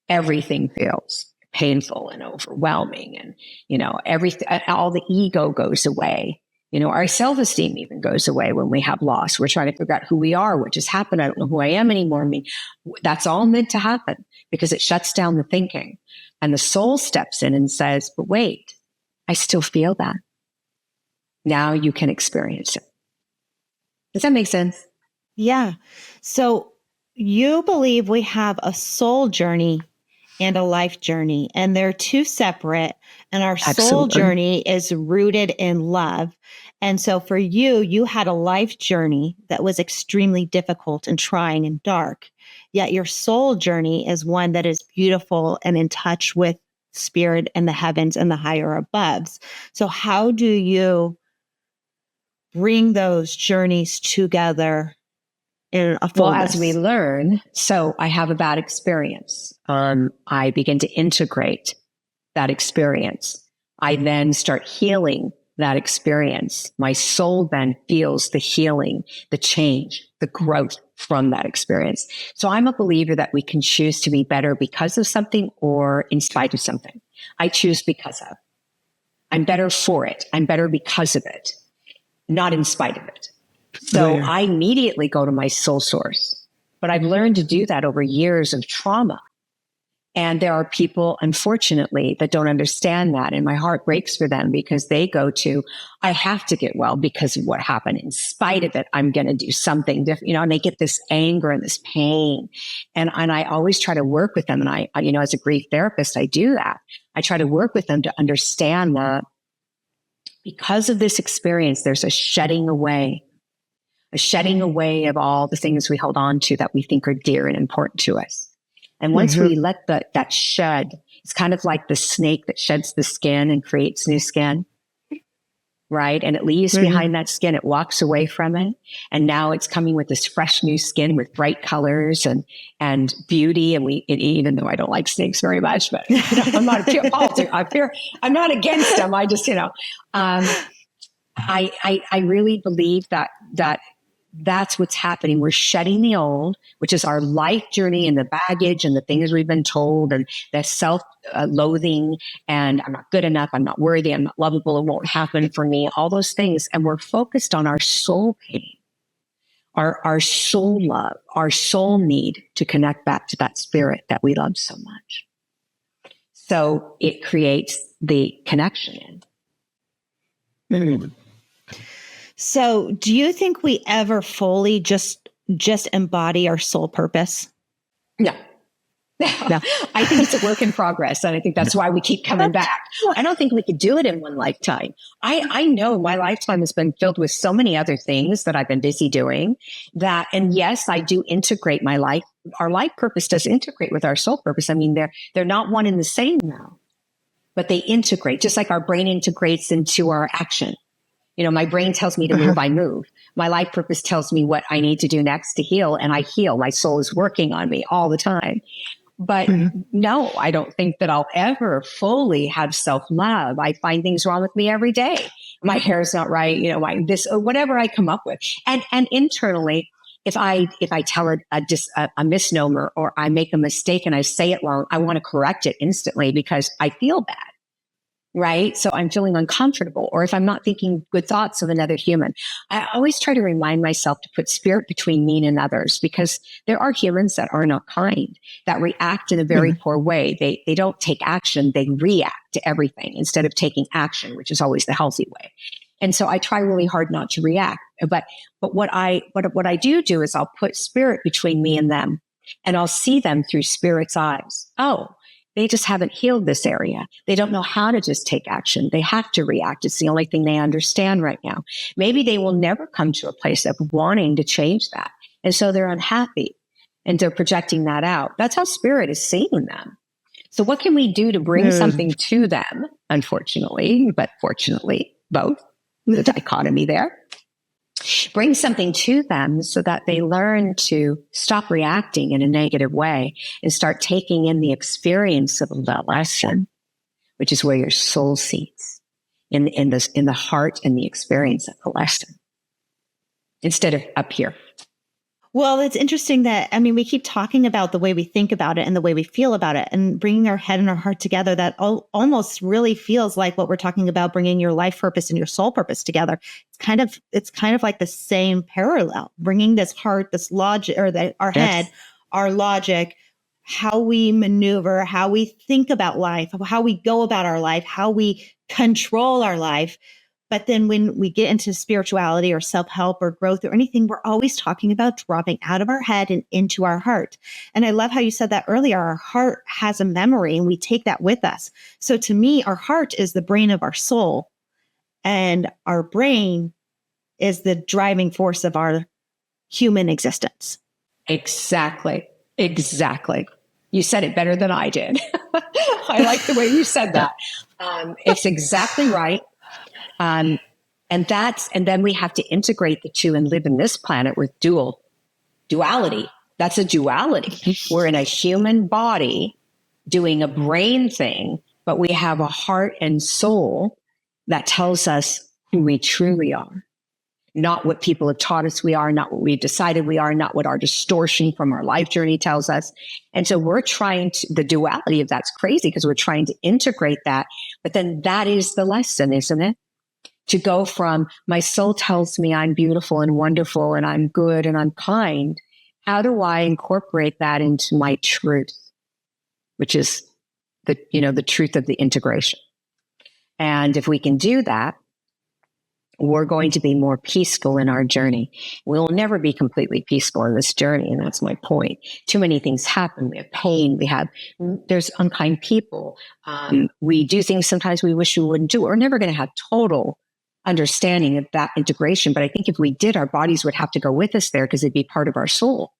everything feels painful and overwhelming. And, everything, all the ego goes away. Our self-esteem even goes away when we have loss. We're trying to figure out who we are, what just happened. I don't know who I am anymore. That's all meant to happen because it shuts down the thinking. And the soul steps in and says, but wait, I still feel that. Now you can experience it. Does that make sense? Yeah. So you believe we have a soul journey and a life journey, and they're two separate, and our soul journey is rooted in love. And so for you, you had a life journey that was extremely difficult and trying and dark, yet your soul journey is one that is beautiful and in touch with spirit and the heavens and the higher aboves. So how do you bring those journeys together in a fullness? Well, as we learn, so I have a bad experience. I begin to integrate that experience. I then start healing that experience. My soul then feels the healing, the change, the growth from that experience. So I'm a believer that we can choose to be better because of something or in spite of something. I choose because of. I'm better for it. I'm better because of it, not in spite of it. So I immediately go to my soul source, but I've learned to do that over years of trauma. And there are people, unfortunately, that don't understand that. And my heart breaks for them because they go to, I have to get well because of what happened. In spite of it, I'm going to do something different, and they get this anger and this pain. And I always try to work with them. And I, as a grief therapist, I do that. I try to work with them to understand that because of this experience, there's a shedding away of all the things we hold on to that we think are dear and important to us. And once we let that shed, it's kind of like the snake that sheds the skin and creates new skin, right? And it leaves behind that skin. It walks away from it. And now it's coming with this fresh new skin with bright colors and beauty. And even though I don't like snakes very much, but I'm not a politics. I'm not against them. I just, I really believe that that's what's happening. We're shedding the old, which is our life journey and the baggage and the things we've been told and the self-loathing and I'm not good enough, I'm not worthy, I'm not lovable, it won't happen for me, all those things. And we're focused on our soul pain, our soul love, our soul need to connect back to that spirit that we love so much. So it creates the connection in. So do you think we ever fully just embody our soul purpose? No. I think it's a work in progress. And I think that's why we keep coming back. I don't think we could do it in one lifetime. I know my lifetime has been filled with so many other things that I've been busy doing and yes, I do integrate my life. Our life purpose does integrate with our soul purpose. I mean, they're not one and the same now, but they integrate just like our brain integrates into our action. My brain tells me to move, I move. My life purpose tells me what I need to do next to heal, and I heal. My soul is working on me all the time. But no, I don't think that I'll ever fully have self-love. I find things wrong with me every day. My hair is not right, this or whatever I come up with. And internally, if I tell a misnomer or I make a mistake and I say it wrong, I want to correct it instantly because I feel bad. Right? So I'm feeling uncomfortable, or if I'm not thinking good thoughts of another human, I always try to remind myself to put spirit between me and others because there are humans that are not kind, that react in a very poor way. They don't take action. They react to everything instead of taking action, which is always the healthy way. And so I try really hard not to react. But what I do is I'll put spirit between me and them, and I'll see them through spirit's eyes. Oh, they just haven't healed this area. They don't know how to just take action. They have to react. It's the only thing they understand right now. Maybe they will never come to a place of wanting to change that. And so they're unhappy. and they're projecting that out. That's how spirit is seeing them. So what can we do to bring something to them? Unfortunately, but fortunately, both, the dichotomy there. Bring something to them so that they learn to stop reacting in a negative way and start taking in the experience of the lesson, which is where your soul seats in the heart and the experience of the lesson, instead of up here. Well, it's interesting that, we keep talking about the way we think about it and the way we feel about it, and bringing our head and our heart together. That almost really feels like what we're talking about, bringing your life purpose and your soul purpose together. It's kind of like the same parallel, bringing this heart, this logic, or our head, our logic, how we maneuver, how we think about life, how we go about our life, how we control our life. But then when we get into spirituality or self-help or growth or anything, we're always talking about dropping out of our head and into our heart. And I love how you said that earlier. Our heart has a memory and we take that with us. So to me, our heart is the brain of our soul, and our brain is the driving force of our human existence. Exactly. You said it better than I did. I like the way you said that. It's exactly right. And then we have to integrate the two and live in this planet with duality. That's a duality. We're in a human body doing a brain thing, but we have a heart and soul that tells us who we truly are. Not what people have taught us we are, not what we've decided we are, not what our distortion from our life journey tells us. And so we're trying to, the duality of that's crazy because we're trying to integrate that. But then that is the lesson, isn't it? To go from my soul tells me I'm beautiful and wonderful and I'm good and I'm kind. How do I incorporate that into my truth, which is the truth of the integration? And if we can do that, we're going to be more peaceful in our journey. We'll never be completely peaceful in this journey. And that's my point. Too many things happen. We have pain. There's unkind people. We do things sometimes we wish we wouldn't do. We're never going to have total understanding of that integration. But I think if we did, our bodies would have to go with us there because it'd be part of our soul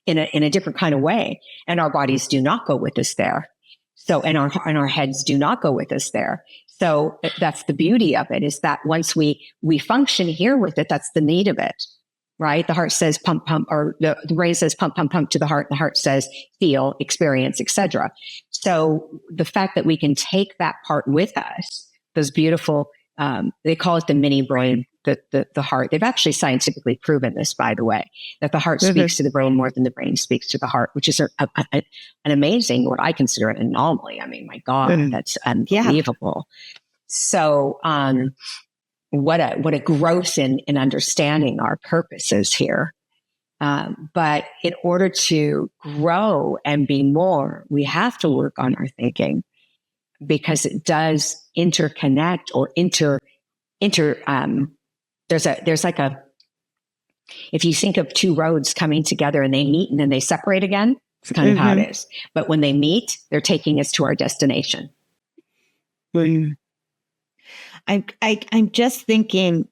in a different kind of way. And our bodies do not go with us there. So, and our heads do not go with us there. So that's the beauty of it, is that once we function here with it, that's the need of it, right? The heart says pump, pump, or the brain says pump, pump, pump to the heart. And the heart says feel, experience, etc. So the fact that we can take that part with us, those beautiful, they call it the mini brain, the heart. They've actually scientifically proven this, by the way, that the heart speaks to the brain more than the brain speaks to the heart, which is an amazing, what I consider an anomaly. I mean, my God, that's unbelievable. So, what a growth in understanding our purposes here. But in order to grow and be more, we have to work on our thinking, because it does interconnect or there's like if you think of two roads coming together and they meet and then they separate again, it's kind of how it is. But when they meet, they're taking us to our destination. I'm just thinking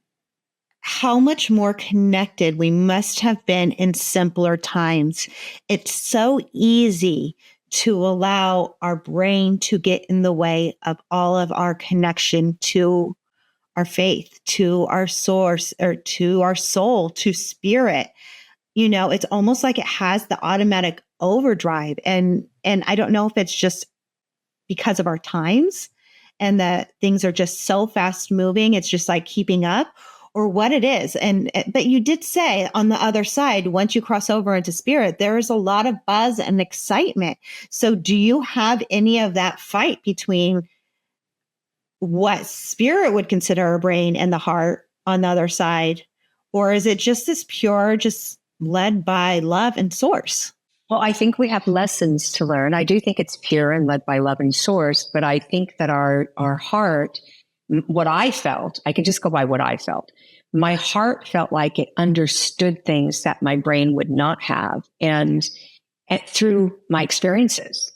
how much more connected we must have been in simpler times. It's so easy to allow our brain to get in the way of all of our connection to our faith, to our source, or to our soul, to spirit. It's almost like it has the automatic overdrive. And I don't know if it's just because of our times and that things are just so fast moving. It's just like keeping up, or what it is. But you did say on the other side, once you cross over into spirit, there is a lot of buzz and excitement. So do you have any of that fight between what spirit would consider a brain and the heart on the other side? Or is it just this pure, just led by love and source? Well, I think we have lessons to learn. I do think it's pure and led by love and source, but I think that our heart, what I felt, I can just go by what I felt. My heart felt like it understood things that my brain would not have, and through my experiences.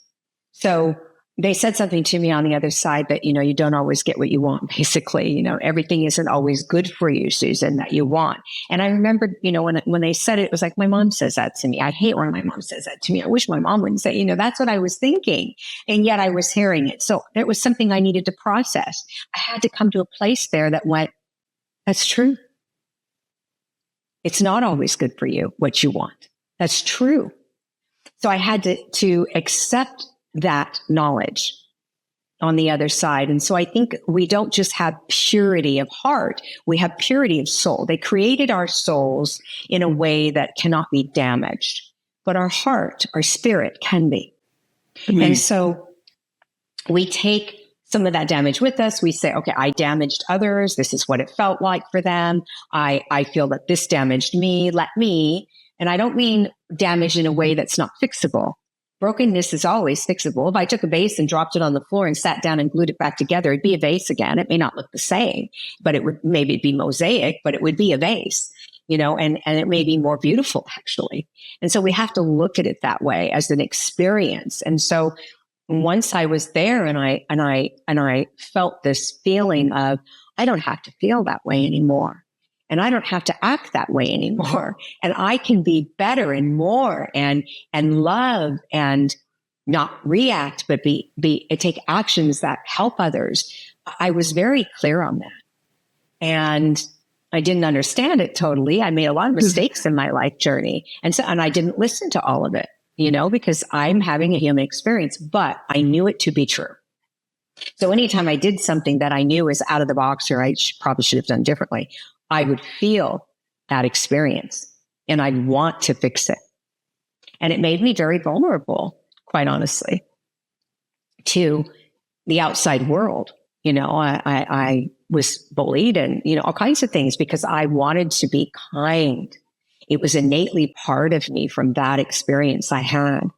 So they said something to me on the other side that, you don't always get what you want, basically. Everything isn't always good for you, Susan, that you want. And I remember, when they said it, it was like, my mom says that to me. I hate when my mom says that to me. I wish my mom wouldn't say, that's what I was thinking. And yet I was hearing it. So it was something I needed to process. I had to come to a place there that went, that's true. It's not always good for you, what you want. That's true. So I had to accept that knowledge on the other side. And so I think we don't just have purity of heart, we have purity of soul. They created our souls in a way that cannot be damaged, but our heart, our spirit can be. Mm-hmm. And so we take some of that damage with us. We say, okay, I damaged others. This is what it felt like for them. I feel that this damaged me. Let me. And I don't mean damage in a way that's not fixable. Brokenness is always fixable. If I took a vase and dropped it on the floor and sat down and glued it back together, it'd be a vase again. It may not look the same, but it would maybe be mosaic, but it would be a vase, and it may be more beautiful actually. And so we have to look at it that way as an experience. And so once I was there and I felt this feeling of, I don't have to feel that way anymore. And I don't have to act that way anymore. And I can be better and more and love and not react, but take actions that help others. I was very clear on that. And I didn't understand it totally. I made a lot of mistakes in my life journey. And I didn't listen to all of it, because I'm having a human experience, but I knew it to be true. So anytime I did something that I knew was out of the box or I probably should have done differently, I would feel that experience and I'd want to fix it. And it made me very vulnerable, quite honestly, to the outside world. I was bullied and, all kinds of things because I wanted to be kind. It was innately part of me from that experience I had.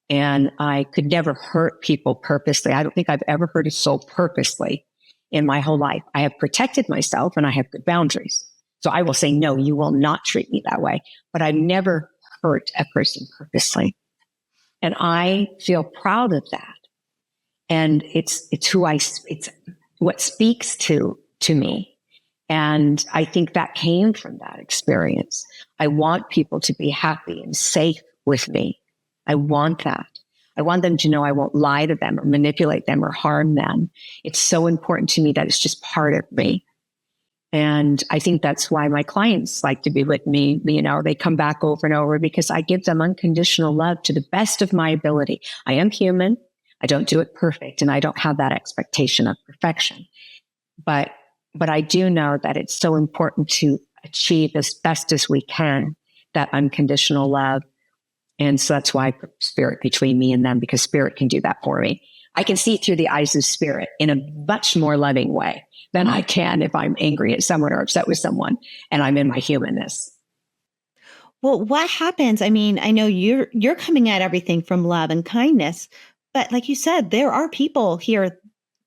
And I could never hurt people purposely. I don't think I've ever hurt a soul purposely in my whole life. I have protected myself and I have good boundaries. So I will say, no, you will not treat me that way. But I've never hurt a person purposely. And I feel proud of that. And it's what speaks to me. And I think that came from that experience. I want people to be happy and safe with me. I want that. I want them to know I won't lie to them or manipulate them or harm them. It's so important to me that it's just part of me. And I think that's why my clients like to be with me. They come back over and over because I give them unconditional love to the best of my ability. I am human. I don't do it perfect and I don't have that expectation of perfection. But I do know that it's so important to achieve as best as we can that unconditional love. And so that's why I put spirit between me and them, because spirit can do that for me. I can see through the eyes of spirit in a much more loving way than I can if I'm angry at someone or upset with someone and I'm in my humanness. Well, what happens? I mean, I know you're coming at everything from love and kindness, but like you said, there are people here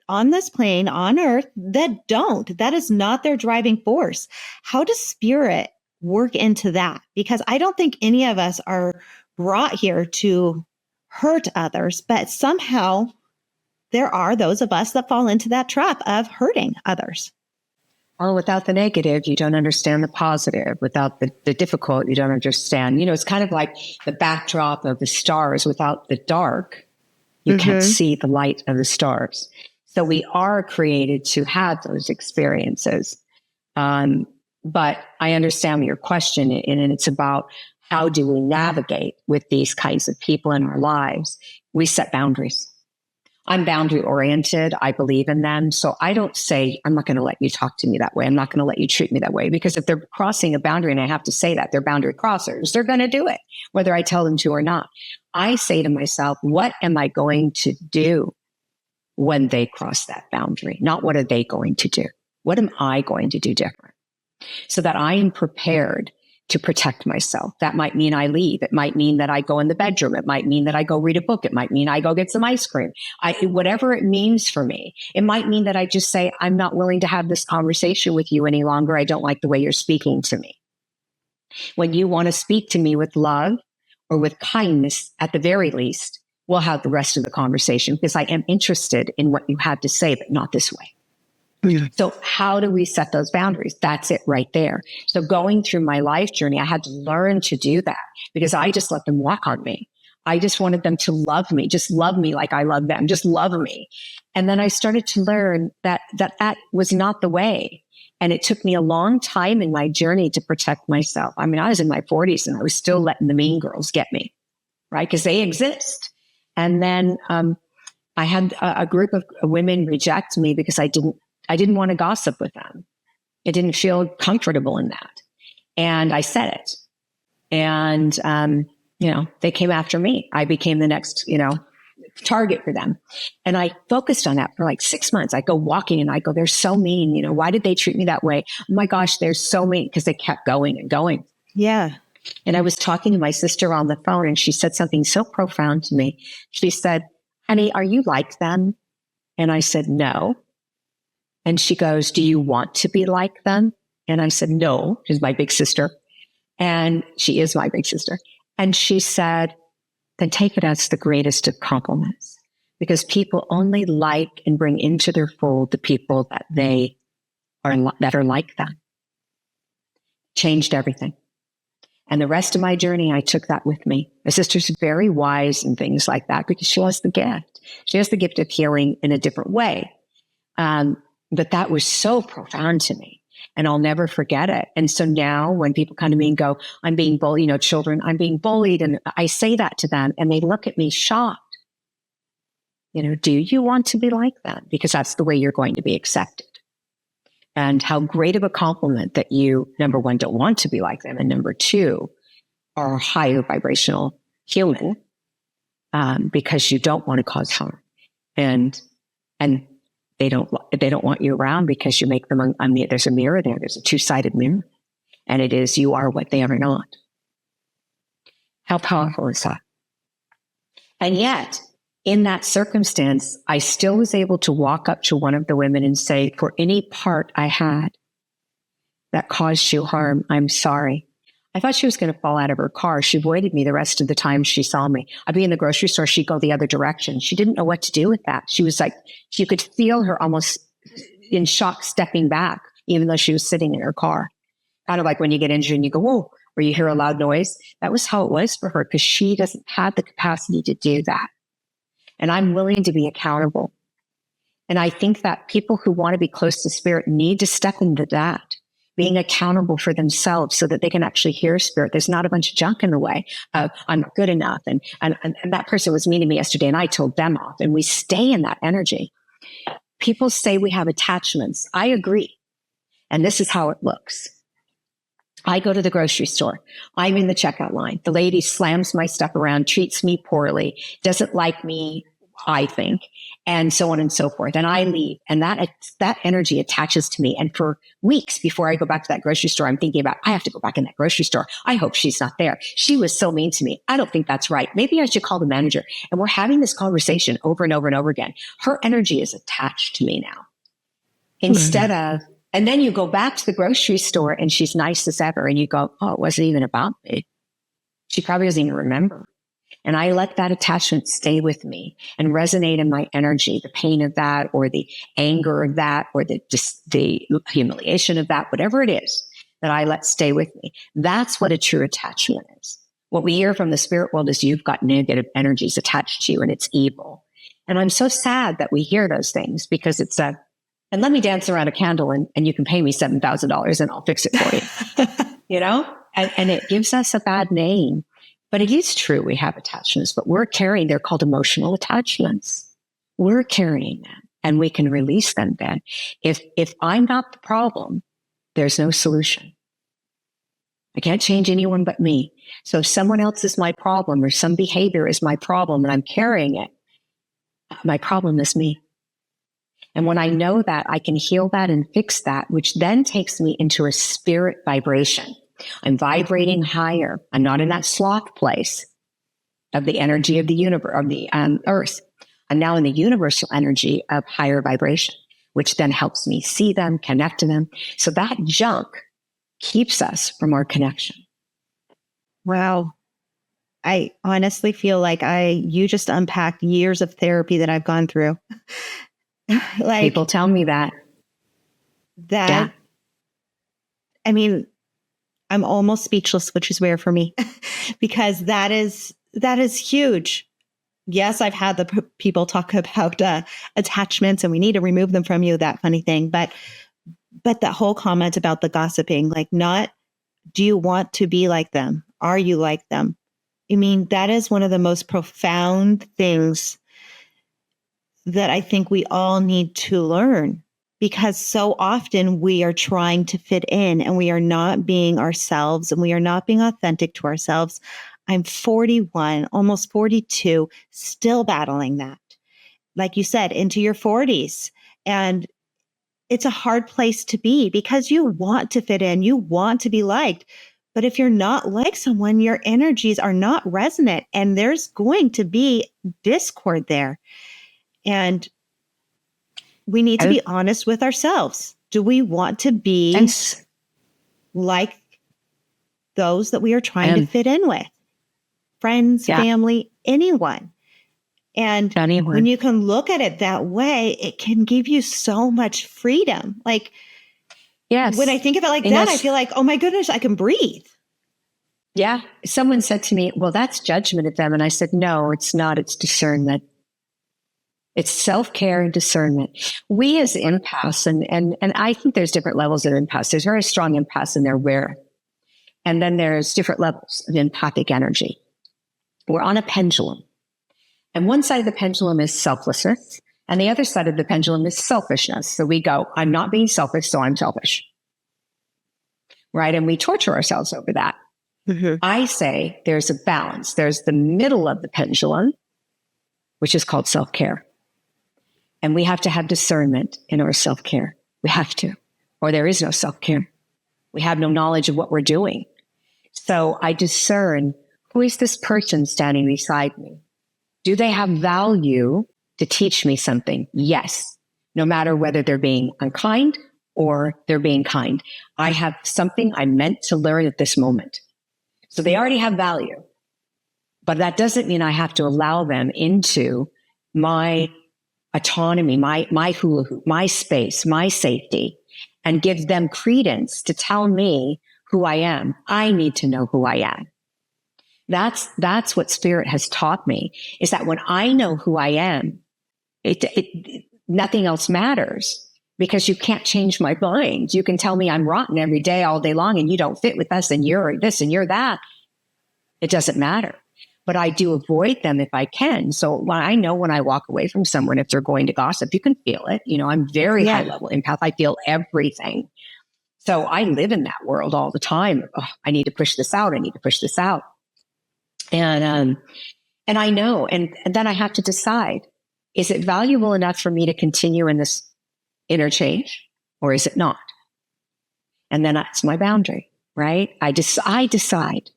on this plane, on earth, that don't. That is not their driving force. How does spirit work into that? Because I don't think any of us are brought here to hurt others, but somehow there are those of us that fall into that trap of hurting others. Well, without the negative, you don't understand the positive. Without the difficult, you don't understand. It's kind of like the backdrop of the stars. Without the dark, you can't see the light of the stars. So we are created to have those experiences. But I understand your question, and it's about how do we navigate with these kinds of people in our lives? We set boundaries. I'm boundary oriented. I believe in them. So I don't say, I'm not going to let you talk to me that way. I'm not going to let you treat me that way. Because if they're crossing a boundary, and I have to say that they're boundary crossers, they're going to do it, whether I tell them to or not. I say to myself, what am I going to do when they cross that boundary? Not what are they going to do? What am I going to do different? So that I am prepared to protect myself. That might mean I leave. It might mean that I go in the bedroom. It might mean that I go read a book. It might mean I go get some ice cream. Whatever it means for me. It might mean that I just say, I'm not willing to have this conversation with you any longer. I don't like the way you're speaking to me. When you want to speak to me with love or with kindness, at the very least, we'll have the rest of the conversation because I am interested in what you have to say, but not this way. Yeah. So how do we set those boundaries? That's it right there. So going through my life journey, I had to learn to do that because I just let them walk on me. I just wanted them to love me, just love me like I love them, just love me. And then I started to learn that was not the way. And it took me a long time in my journey to protect myself. I mean, I was in my 40s and I was still letting the mean girls get me, right? Because they exist. And then I had a group of women reject me because I didn't want to gossip with them. I didn't feel comfortable in that. And I said it. And, they came after me. I became the next, target for them. And I focused on that for like 6 months. I go walking and I go, they're so mean. Why did they treat me that way? Oh my gosh, they're so mean because they kept going and going. Yeah. And I was talking to my sister on the phone and she said something so profound to me. She said, honey, are you like them? And I said, no. And she goes, do you want to be like them? And I said, no. She's my big sister. And she is my big sister. And she said, then take it as the greatest of compliments because people only like and bring into their fold the people that are like them. Changed everything. And the rest of my journey, I took that with me. My sister's very wise and things like that because she has the gift. She has the gift of healing in a different way. But that was so profound to me and I'll never forget it. And so now when people come to me and go, I'm being bullied, children, I'm being bullied. And I say that to them and they look at me shocked. Do you want to be like them? Because that's the way you're going to be accepted. And how great of a compliment that you, number one, don't want to be like them. And number two, are a higher vibrational human, because you don't want to cause harm. And they don't want you around because you make them, there's a mirror there. There's a two-sided mirror. And it is, you are what they are not. How powerful is that? And yet, in that circumstance, I still was able to walk up to one of the women and say, for any part I had that caused you harm, I'm sorry. I thought she was going to fall out of her car. She avoided me the rest of the time she saw me. I'd be in the grocery store. She'd go the other direction. She didn't know what to do with that. She was like, you could feel her almost in shock stepping back, even though she was sitting in her car. Kind of like when you get injured and you go, whoa, or you hear a loud noise. That was how it was for her because she doesn't have the capacity to do that. And I'm willing to be accountable. And I think that people who want to be close to spirit need to step into that, being accountable for themselves so that they can actually hear spirit. There's not a bunch of junk in the way of I'm not good enough. And that person was mean to me yesterday and I told them off. And we stay in that energy. People say we have attachments. I agree. And this is how it looks. I go to the grocery store. I'm in the checkout line. The lady slams my stuff around, treats me poorly, doesn't like me, I think, and so on and so forth. And I leave. And that energy attaches to me. And for weeks before I go back to that grocery store, I'm thinking about, I have to go back in that grocery store. I hope she's not there. She was so mean to me. I don't think that's right. Maybe I should call the manager. And we're having this conversation over and over and over again. Her energy is attached to me now. Instead of, and then you go back to the grocery store and she's nice as ever. And you go, oh, it wasn't even about me. She probably doesn't even remember. And I let that attachment stay with me and resonate in my energy, the pain of that or the anger of that or the humiliation of that, whatever it is that I let stay with me. That's what a true attachment is. What we hear from the spirit world is you've got negative energies attached to you and it's evil. And I'm so sad that we hear those things because it's and let me dance around a candle and you can pay me $7,000 and I'll fix it for you, and it gives us a bad name. But it is true we have attachments, but they're called emotional attachments. We're carrying them and we can release them then. If I'm not the problem, there's no solution. I can't change anyone but me. So if someone else is my problem or some behavior is my problem and I'm carrying it, my problem is me. And when I know that, I can heal that and fix that, which then takes me into a spirit vibration. I'm vibrating higher. I'm not in that sloth place of the energy of the universe, of the earth. I'm now in the universal energy of higher vibration, which then helps me see them, connect to them. So that junk keeps us from our connection. Wow. I honestly feel like you just unpacked years of therapy that I've gone through. Like, people tell me that. Yeah. I mean, I'm almost speechless, which is rare for me because that is huge. Yes, I've had the people talk about attachments and we need to remove them from you, that funny thing. But that whole comment about the gossiping, like, not, do you want to be like them? Are you like them? I mean, that is one of the most profound things that I think we all need to learn, because so often we are trying to fit in and we are not being ourselves and we are not being authentic to ourselves. I'm 41, almost 42, still battling that. Like you said, into your 40s. And it's a hard place to be because you want to fit in, you want to be liked. But if you're not like someone, your energies are not resonant and there's going to be discord there. And we need to be honest with ourselves. Do we want to be like those that we are trying to fit in with? Friends, family, anyone. And when you can look at it that way, it can give you so much freedom. Like, when I think of it like that, I feel like, oh my goodness, I can breathe. Yeah. Someone said to me, well, that's judgment of them. And I said, no, it's not. It's discernment. It's self-care and discernment. We as empaths, and I think there's different levels of empaths. There's very strong empaths and they're rare. And then there's different levels of empathic energy. We're on a pendulum. And one side of the pendulum is selflessness. And the other side of the pendulum is selfishness. So we go, I'm not being selfish, so I'm selfish. Right? And we torture ourselves over that. Mm-hmm. I say there's a balance. There's the middle of the pendulum, which is called self-care. And we have to have discernment in our self-care. We have to, or there is no self-care. We have no knowledge of what we're doing. So I discern, who is this person standing beside me? Do they have value to teach me something? Yes. No matter whether they're being unkind or they're being kind. I have something I'm meant to learn at this moment. So they already have value. But that doesn't mean I have to allow them into my autonomy, my hula hoop, my space, my safety, and give them credence to tell me who I am. I need to know who I am. That's what Spirit has taught me, is that when I know who I am, nothing else matters, because you can't change my mind. You can tell me I'm rotten every day, all day long, and you don't fit with us, and you're this and you're that. It doesn't matter. But I do avoid them if I can. So when I know when I walk away from someone, if they're going to gossip, you can feel it. You know, I'm very high level empath. I feel everything. So I live in that world all the time. Oh, I need to push this out. I need to push this out. And I know, and then I have to decide, is it valuable enough for me to continue in this interchange, or is it not? And then that's my boundary, right? I decide.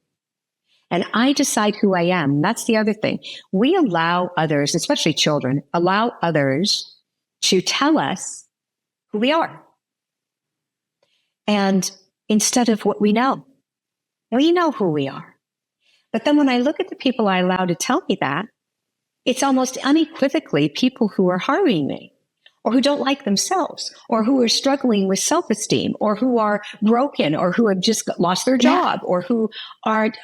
And I decide who I am. That's the other thing. We allow others, especially children, allow others to tell us who we are. And instead of what we know. We know who we are. But then when I look at the people I allow to tell me that, it's almost unequivocally people who are harming me, or who don't like themselves, or who are struggling with self-esteem, or who are broken, or who have just lost their job, or who aren't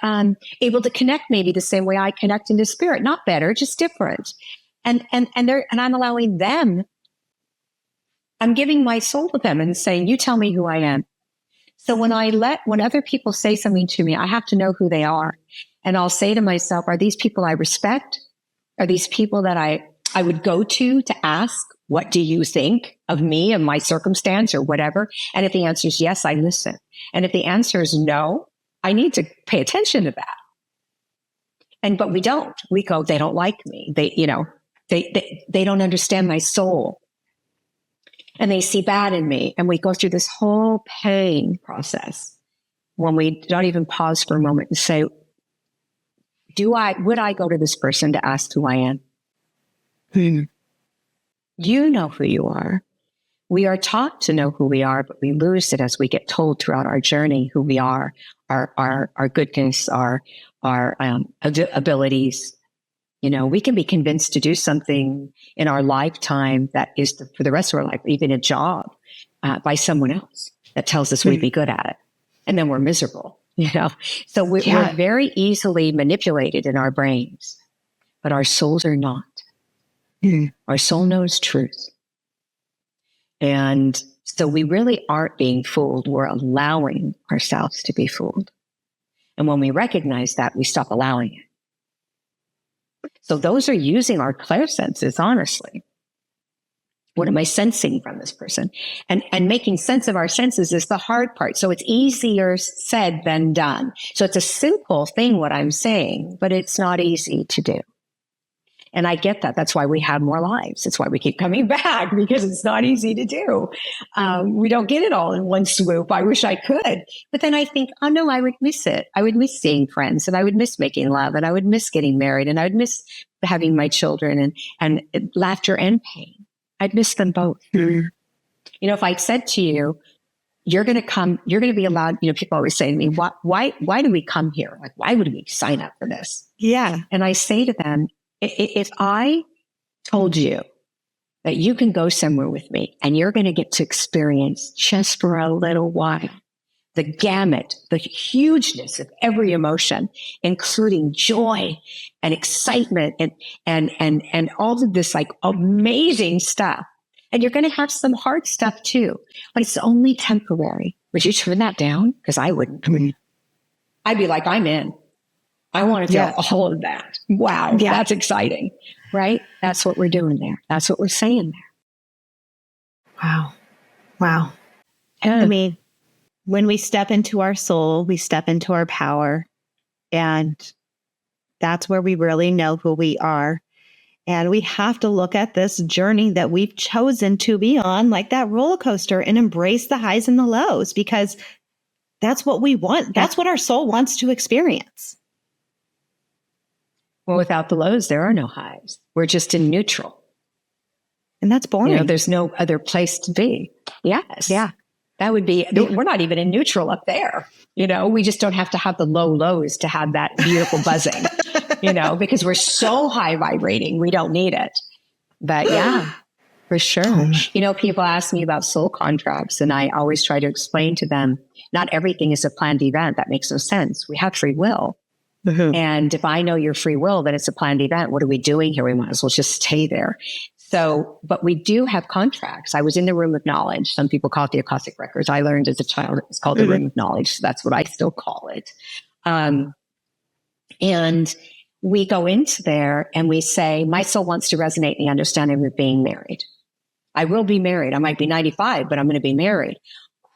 able to connect maybe the same way I connect into Spirit. Not better, just different. And I'm allowing them. I'm giving my soul to them and saying, you tell me who I am. So when other people say something to me, I have to know who they are. And I'll say to myself, are these people I respect? Are these people that I would go to ask, what do you think of me and my circumstance or whatever? And if the answer is yes, I listen. And if the answer is no, I need to pay attention to that. But we don't. We go, they don't like me. They don't understand my soul. And they see bad in me. And we go through this whole pain process when we don't even pause for a moment and say, would I go to this person to ask who I am? You know who you are. We are taught to know who we are, but we lose it as we get told throughout our journey who we are, our goodness, our abilities. You know, we can be convinced to do something in our lifetime that is for the rest of our life, even a job, by someone else that tells us we'd be good at it. And then we're miserable, you know? So we're very easily manipulated in our brains, but our souls are not. Our soul knows truth. And so we really aren't being fooled. We're allowing ourselves to be fooled. And when we recognize that, we stop allowing it. So those are using our clairsenses, honestly. What am I sensing from this person? And making sense of our senses is the hard part. So it's easier said than done. So it's a simple thing, what I'm saying, but it's not easy to do. And I get that. That's why we have more lives. That's why we keep coming back, because it's not easy to do. We don't get it all in one swoop. I wish I could. But then I think, oh no, I would miss it. I would miss seeing friends, and I would miss making love, and I would miss getting married, and I would miss having my children, and laughter and pain. I'd miss them both. You know, if I said to you, you're going to be allowed, you know, people always say to me, why do we come here? Like, why would we sign up for this? Yeah. And I say to them, if I told you that you can go somewhere with me and you're going to get to experience just for a little while the gamut, the hugeness of every emotion, including joy and excitement and all of this like amazing stuff. And you're going to have some hard stuff too, but it's only temporary. Would you turn that down? Because I wouldn't. I'd be like, I'm in. I want to feel all of that. Wow, that's exciting, right? That's what we're doing there. That's what we're saying there. Wow. Yeah. I mean, when we step into our soul, we step into our power, and that's where we really know who we are. And we have to look at this journey that we've chosen to be on, like that roller coaster, and embrace the highs and the lows, because that's what we want. That's what our soul wants to experience. Well, without the lows, there are no highs. We're just in neutral. And that's boring. You know, there's no other place to be. Yes. Yeah. That would be, we're not even in neutral up there. You know, we just don't have to have the low lows to have that beautiful buzzing, you know, because we're so high vibrating, we don't need it. But yeah, for sure. You know, people ask me about soul contracts, and I always try to explain to them, not everything is a planned event. That makes no sense. We have free will. And if I know your free will, then it's a planned event. What are we doing here? We might as well just stay there. So, but we do have contracts. I was in the room of knowledge. Some people call it the Akashic records. I learned as a child it was called the room of knowledge. So that's what I still call it. And we go into there and we say, my soul wants to resonate in the understanding of being married. I will be married. I might be 95, but I'm going to be married.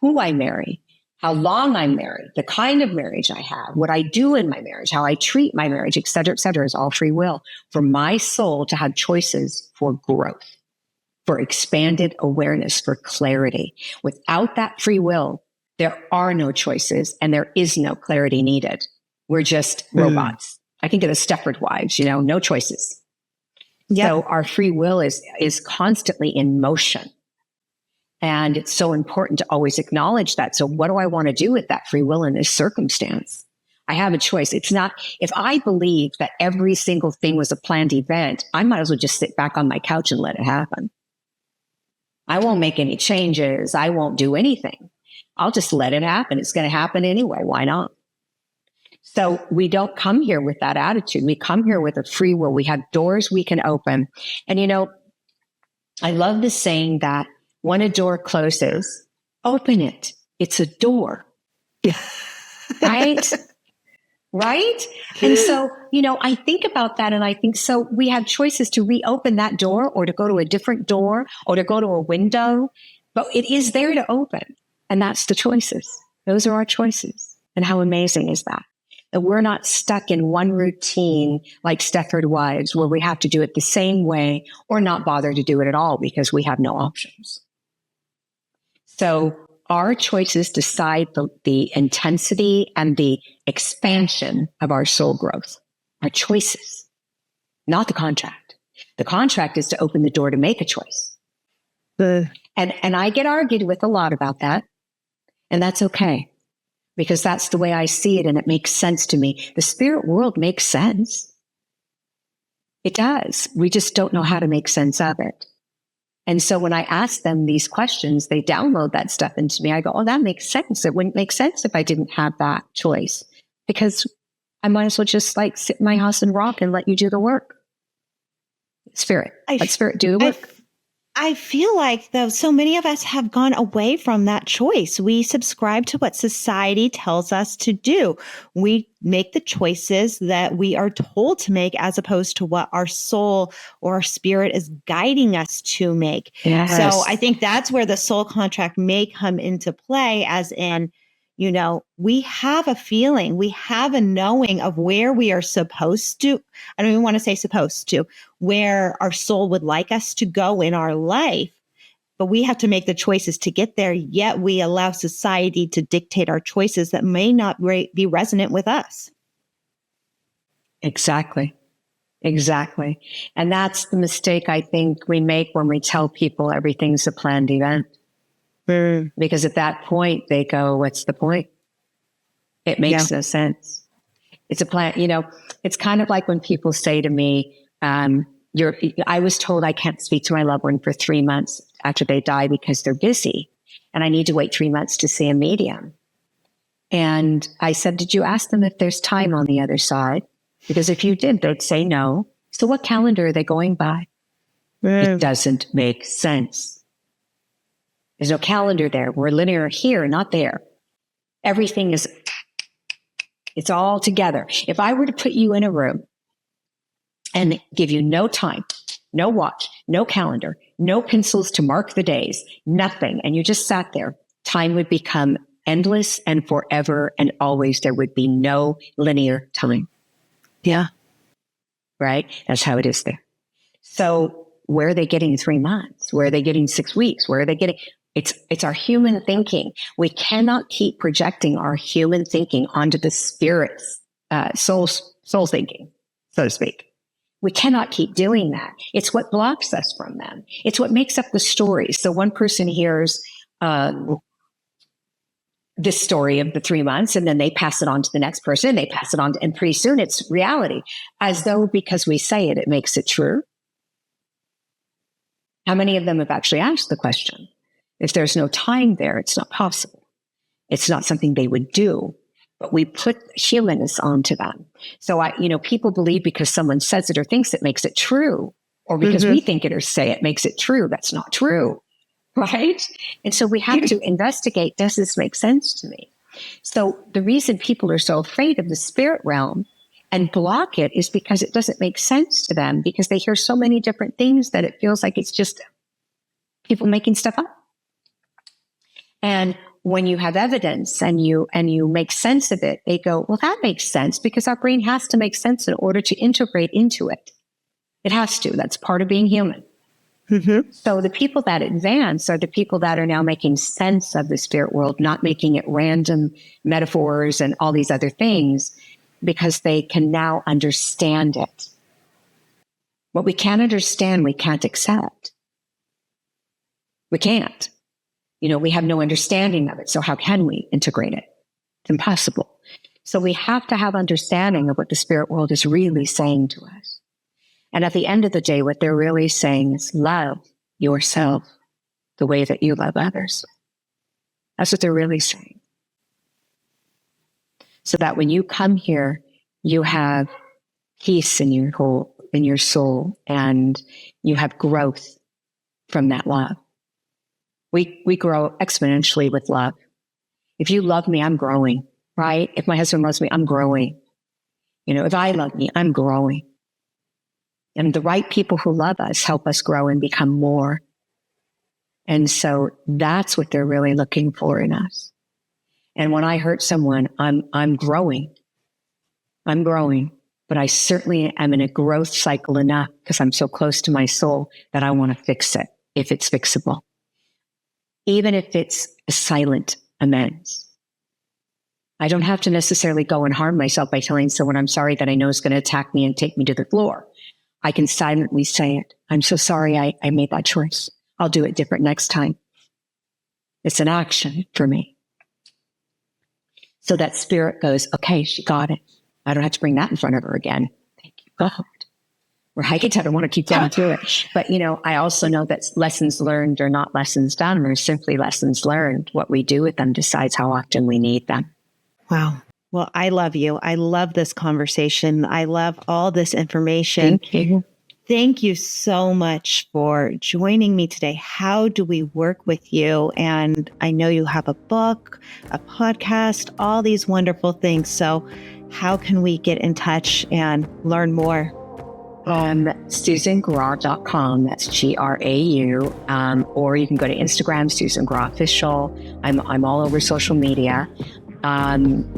Who I marry, how long I'm married, the kind of marriage I have, what I do in my marriage, how I treat my marriage, et cetera, is all free will for my soul to have choices for growth, for expanded awareness, for clarity. Without that free will, there are no choices and there is no clarity needed. We're just robots. I think of the Stepford Wives, you know, no choices. Yep. So our free will is constantly in motion. And it's so important to always acknowledge that. So what do I want to do with that free will in this circumstance? I have a choice. It's not, if I believe that every single thing was a planned event, I might as well just sit back on my couch and let it happen. I won't make any changes. I won't do anything. I'll just let it happen. It's going to happen anyway. Why not? So we don't come here with that attitude. We come here with a free will. We have doors we can open. And, you know, I love the saying that when a door closes, open it. It's a door. Right? Right? And so, you know, I think about that and I think, so we have choices to reopen that door or to go to a different door or to go to a window, but it is there to open. And that's the choices. Those are our choices. And how amazing is that? That we're not stuck in one routine like Stepford Wives where we have to do it the same way or not bother to do it at all because we have no options. So our choices decide the intensity and the expansion of our soul growth. Our choices, not the contract. The contract is to open the door to make a choice. And I get argued with a lot about that. And that's okay. because that's the way I see it and it makes sense to me. The spirit world makes sense. It does. We just don't know how to make sense of it. And so when I ask them these questions, they download that stuff into me. I go, oh, that makes sense. It wouldn't make sense if I didn't have that choice, because I might as well just like sit in my house and rock and let you do the work. Spirit, let spirit do the work. I feel like, though, so many of us have gone away from that choice. We subscribe to what society tells us to do. We make the choices that we are told to make as opposed to what our soul or our spirit is guiding us to make. Yes. So I think that's where the soul contract may come into play, as in, you know, we have a feeling, we have a knowing of where we are supposed to, I don't even want to say supposed to, where our soul would like us to go in our life, but we have to make the choices to get there, yet we allow society to dictate our choices that may not be resonant with us. Exactly. Exactly. And that's the mistake I think we make when we tell people everything's a planned event. Because at that point they go, what's the point? It makes no sense. It's a plan. You know, it's kind of like when people say to me, I was told I can't speak to my loved one for 3 months after they die because they're busy and I need to wait 3 months to see a medium. And I said, did you ask them if there's time on the other side? Because if you did, they'd say no. So what calendar are they going by? It doesn't make sense. There's no calendar there. We're linear here, not there. Everything is, it's all together. If I were to put you in a room and give you no time, no watch, no calendar, no pencils to mark the days, nothing, and you just sat there, time would become endless and forever and always. There would be no linear time. Yeah. Right? That's how it is there. So where are they getting 3 months? Where are they getting 6 weeks? Where are they getting... It's our human thinking. We cannot keep projecting our human thinking onto the spirit's soul thinking, so to speak. We cannot keep doing that. It's what blocks us from them. It's what makes up the stories. So one person hears this story of the 3 months, and then they pass it on to the next person. They pass it on, and pretty soon it's reality, as though because we say it, it makes it true. How many of them have actually asked the question? If there's no time there, it's not possible. It's not something they would do, but we put humanness onto them. So people believe because someone says it or thinks it makes it true, or because we think it or say it makes it true. That's not true, right? And so we have to investigate, does this make sense to me? So the reason people are so afraid of the spirit realm and block it is because it doesn't make sense to them, because they hear so many different things that it feels like it's just people making stuff up. And when you have evidence and you make sense of it, they go, well, that makes sense, because our brain has to make sense in order to integrate into it. It has to. That's part of being human. So the people that advance are the people that are now making sense of the spirit world, not making it random metaphors and all these other things, because they can now understand it. What we can't understand, we can't accept. We can't. We have no understanding of it. So how can we integrate it? It's impossible. So we have to have understanding of what the spirit world is really saying to us. And at the end of the day, what they're really saying is love yourself the way that you love others. That's what they're really saying. So that when you come here, you have peace in your soul, and you have growth from that love. We grow exponentially with love. If you love me, I'm growing, right? If my husband loves me, I'm growing. If I love me, I'm growing. And the right people who love us help us grow and become more. And so that's what they're really looking for in us. And when I hurt someone, I'm growing. I'm growing, but I certainly am in a growth cycle enough, because I'm so close to my soul, that I want to fix it if it's fixable. Even if it's a silent amends. I don't have to necessarily go and harm myself by telling someone I'm sorry that I know is going to attack me and take me to the floor. I can silently say it. I'm so sorry I made that choice. I'll do it different next time. It's an action for me. So that spirit goes, okay, she got it. I don't have to bring that in front of her again. Thank you, God. Right? I don't want to keep going through it. But, I also know that lessons learned are not lessons done. They're simply lessons learned. What we do with them decides how often we need them. Wow. Well, I love you. I love this conversation. I love all this information. Thank you. Thank you so much for joining me today. How do we work with you? And I know you have a book, a podcast, all these wonderful things. So how can we get in touch and learn more? SusanGrau.com. That's GRAU. Or you can go to Instagram, Susan Grau Official. I'm all over social media.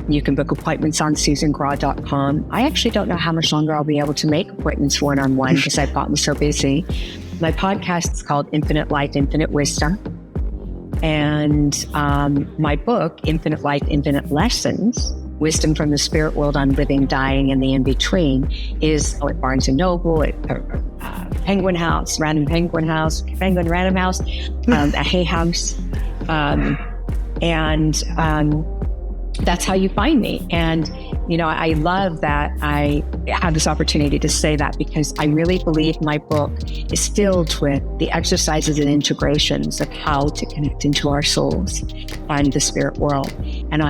You can book appointments on SusanGrau.com. I actually don't know how much longer I'll be able to make appointments one-on-one because I've gotten so busy. My podcast is called Infinite Life, Infinite Wisdom. And my book, Infinite Life, Infinite Lessons, Wisdom from the Spirit World on Living, Dying, and the In-Between, is at Barnes & Noble, at Penguin House, Random Penguin House, Penguin Random House, at Hay House. That's how you find me. And, I love that I have this opportunity to say that because I really believe my book is filled with the exercises and integrations of how to connect into our souls and the spirit world. And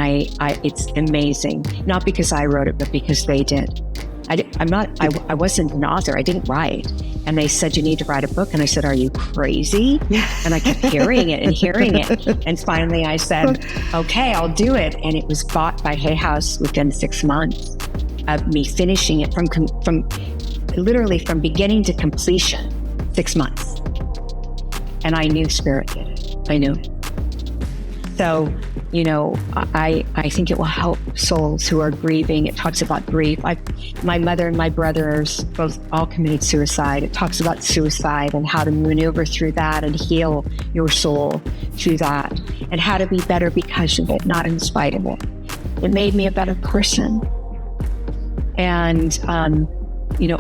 it's amazing, not because I wrote it, but because they did. I wasn't an author. I didn't write. And they said, you need to write a book. And I said, are you crazy? And I kept hearing it and hearing it. And finally I said, okay, I'll do it. And it was bought by Hay House within 6 months of me finishing it from literally from beginning to completion, 6 months. And I knew Spirit did it. I knew it. So, I think it will help souls who are grieving. It talks about grief. My mother and my brothers both all committed suicide. It talks about suicide and how to maneuver through that and heal your soul through that and how to be better because of it, not in spite of it. It made me a better person. And,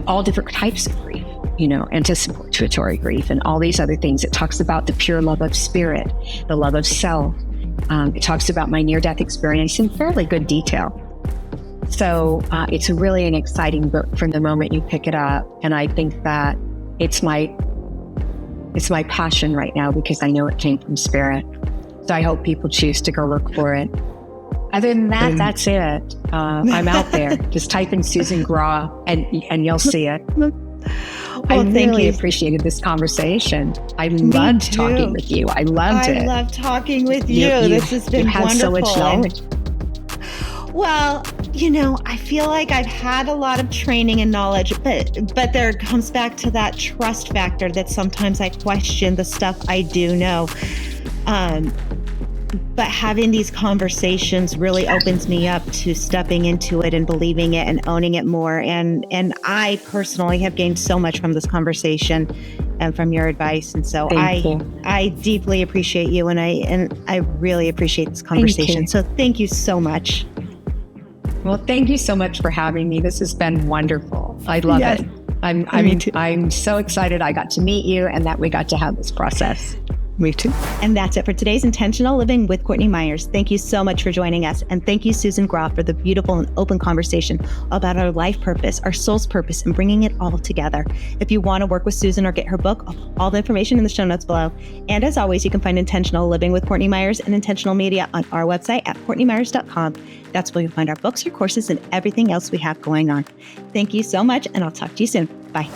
all different types of grief, anticipatory grief and all these other things. It talks about the pure love of spirit, the love of self. It talks about my near-death experience in fairly good detail. So it's really an exciting book from the moment you pick it up. And I think that it's my passion right now because I know it came from Spirit. So I hope people choose to go look for it. Other than that, that's it. I'm out there. Just type in Susan Grau and you'll see it. Well, I really appreciated this conversation. I loved talking with you. I loved it. I love talking with you. This has been wonderful. So much knowledge. Well, I feel like I've had a lot of training and knowledge, but there comes back to that trust factor that sometimes I question the stuff I do know. But having these conversations really opens me up to stepping into it and believing it and owning it more. And I personally have gained so much from this conversation and from your advice. And so I deeply appreciate you and I really appreciate this conversation. So thank you so much. Well, thank you so much for having me. This has been wonderful. I love it. I'm so excited I got to meet you and that we got to have this process. Me too. And that's it for today's Intentional Living with Courtney Meyers. Thank you so much for joining us. And thank you, Susan Grau, for the beautiful and open conversation about our life purpose, our soul's purpose, and bringing it all together. If you want to work with Susan or get her book, all the information in the show notes below. And as always, you can find Intentional Living with Courtney Meyers and Intentional Media on our website at CourtneyMyers.com. That's where you'll find our books, our courses, and everything else we have going on. Thank you so much, and I'll talk to you soon. Bye.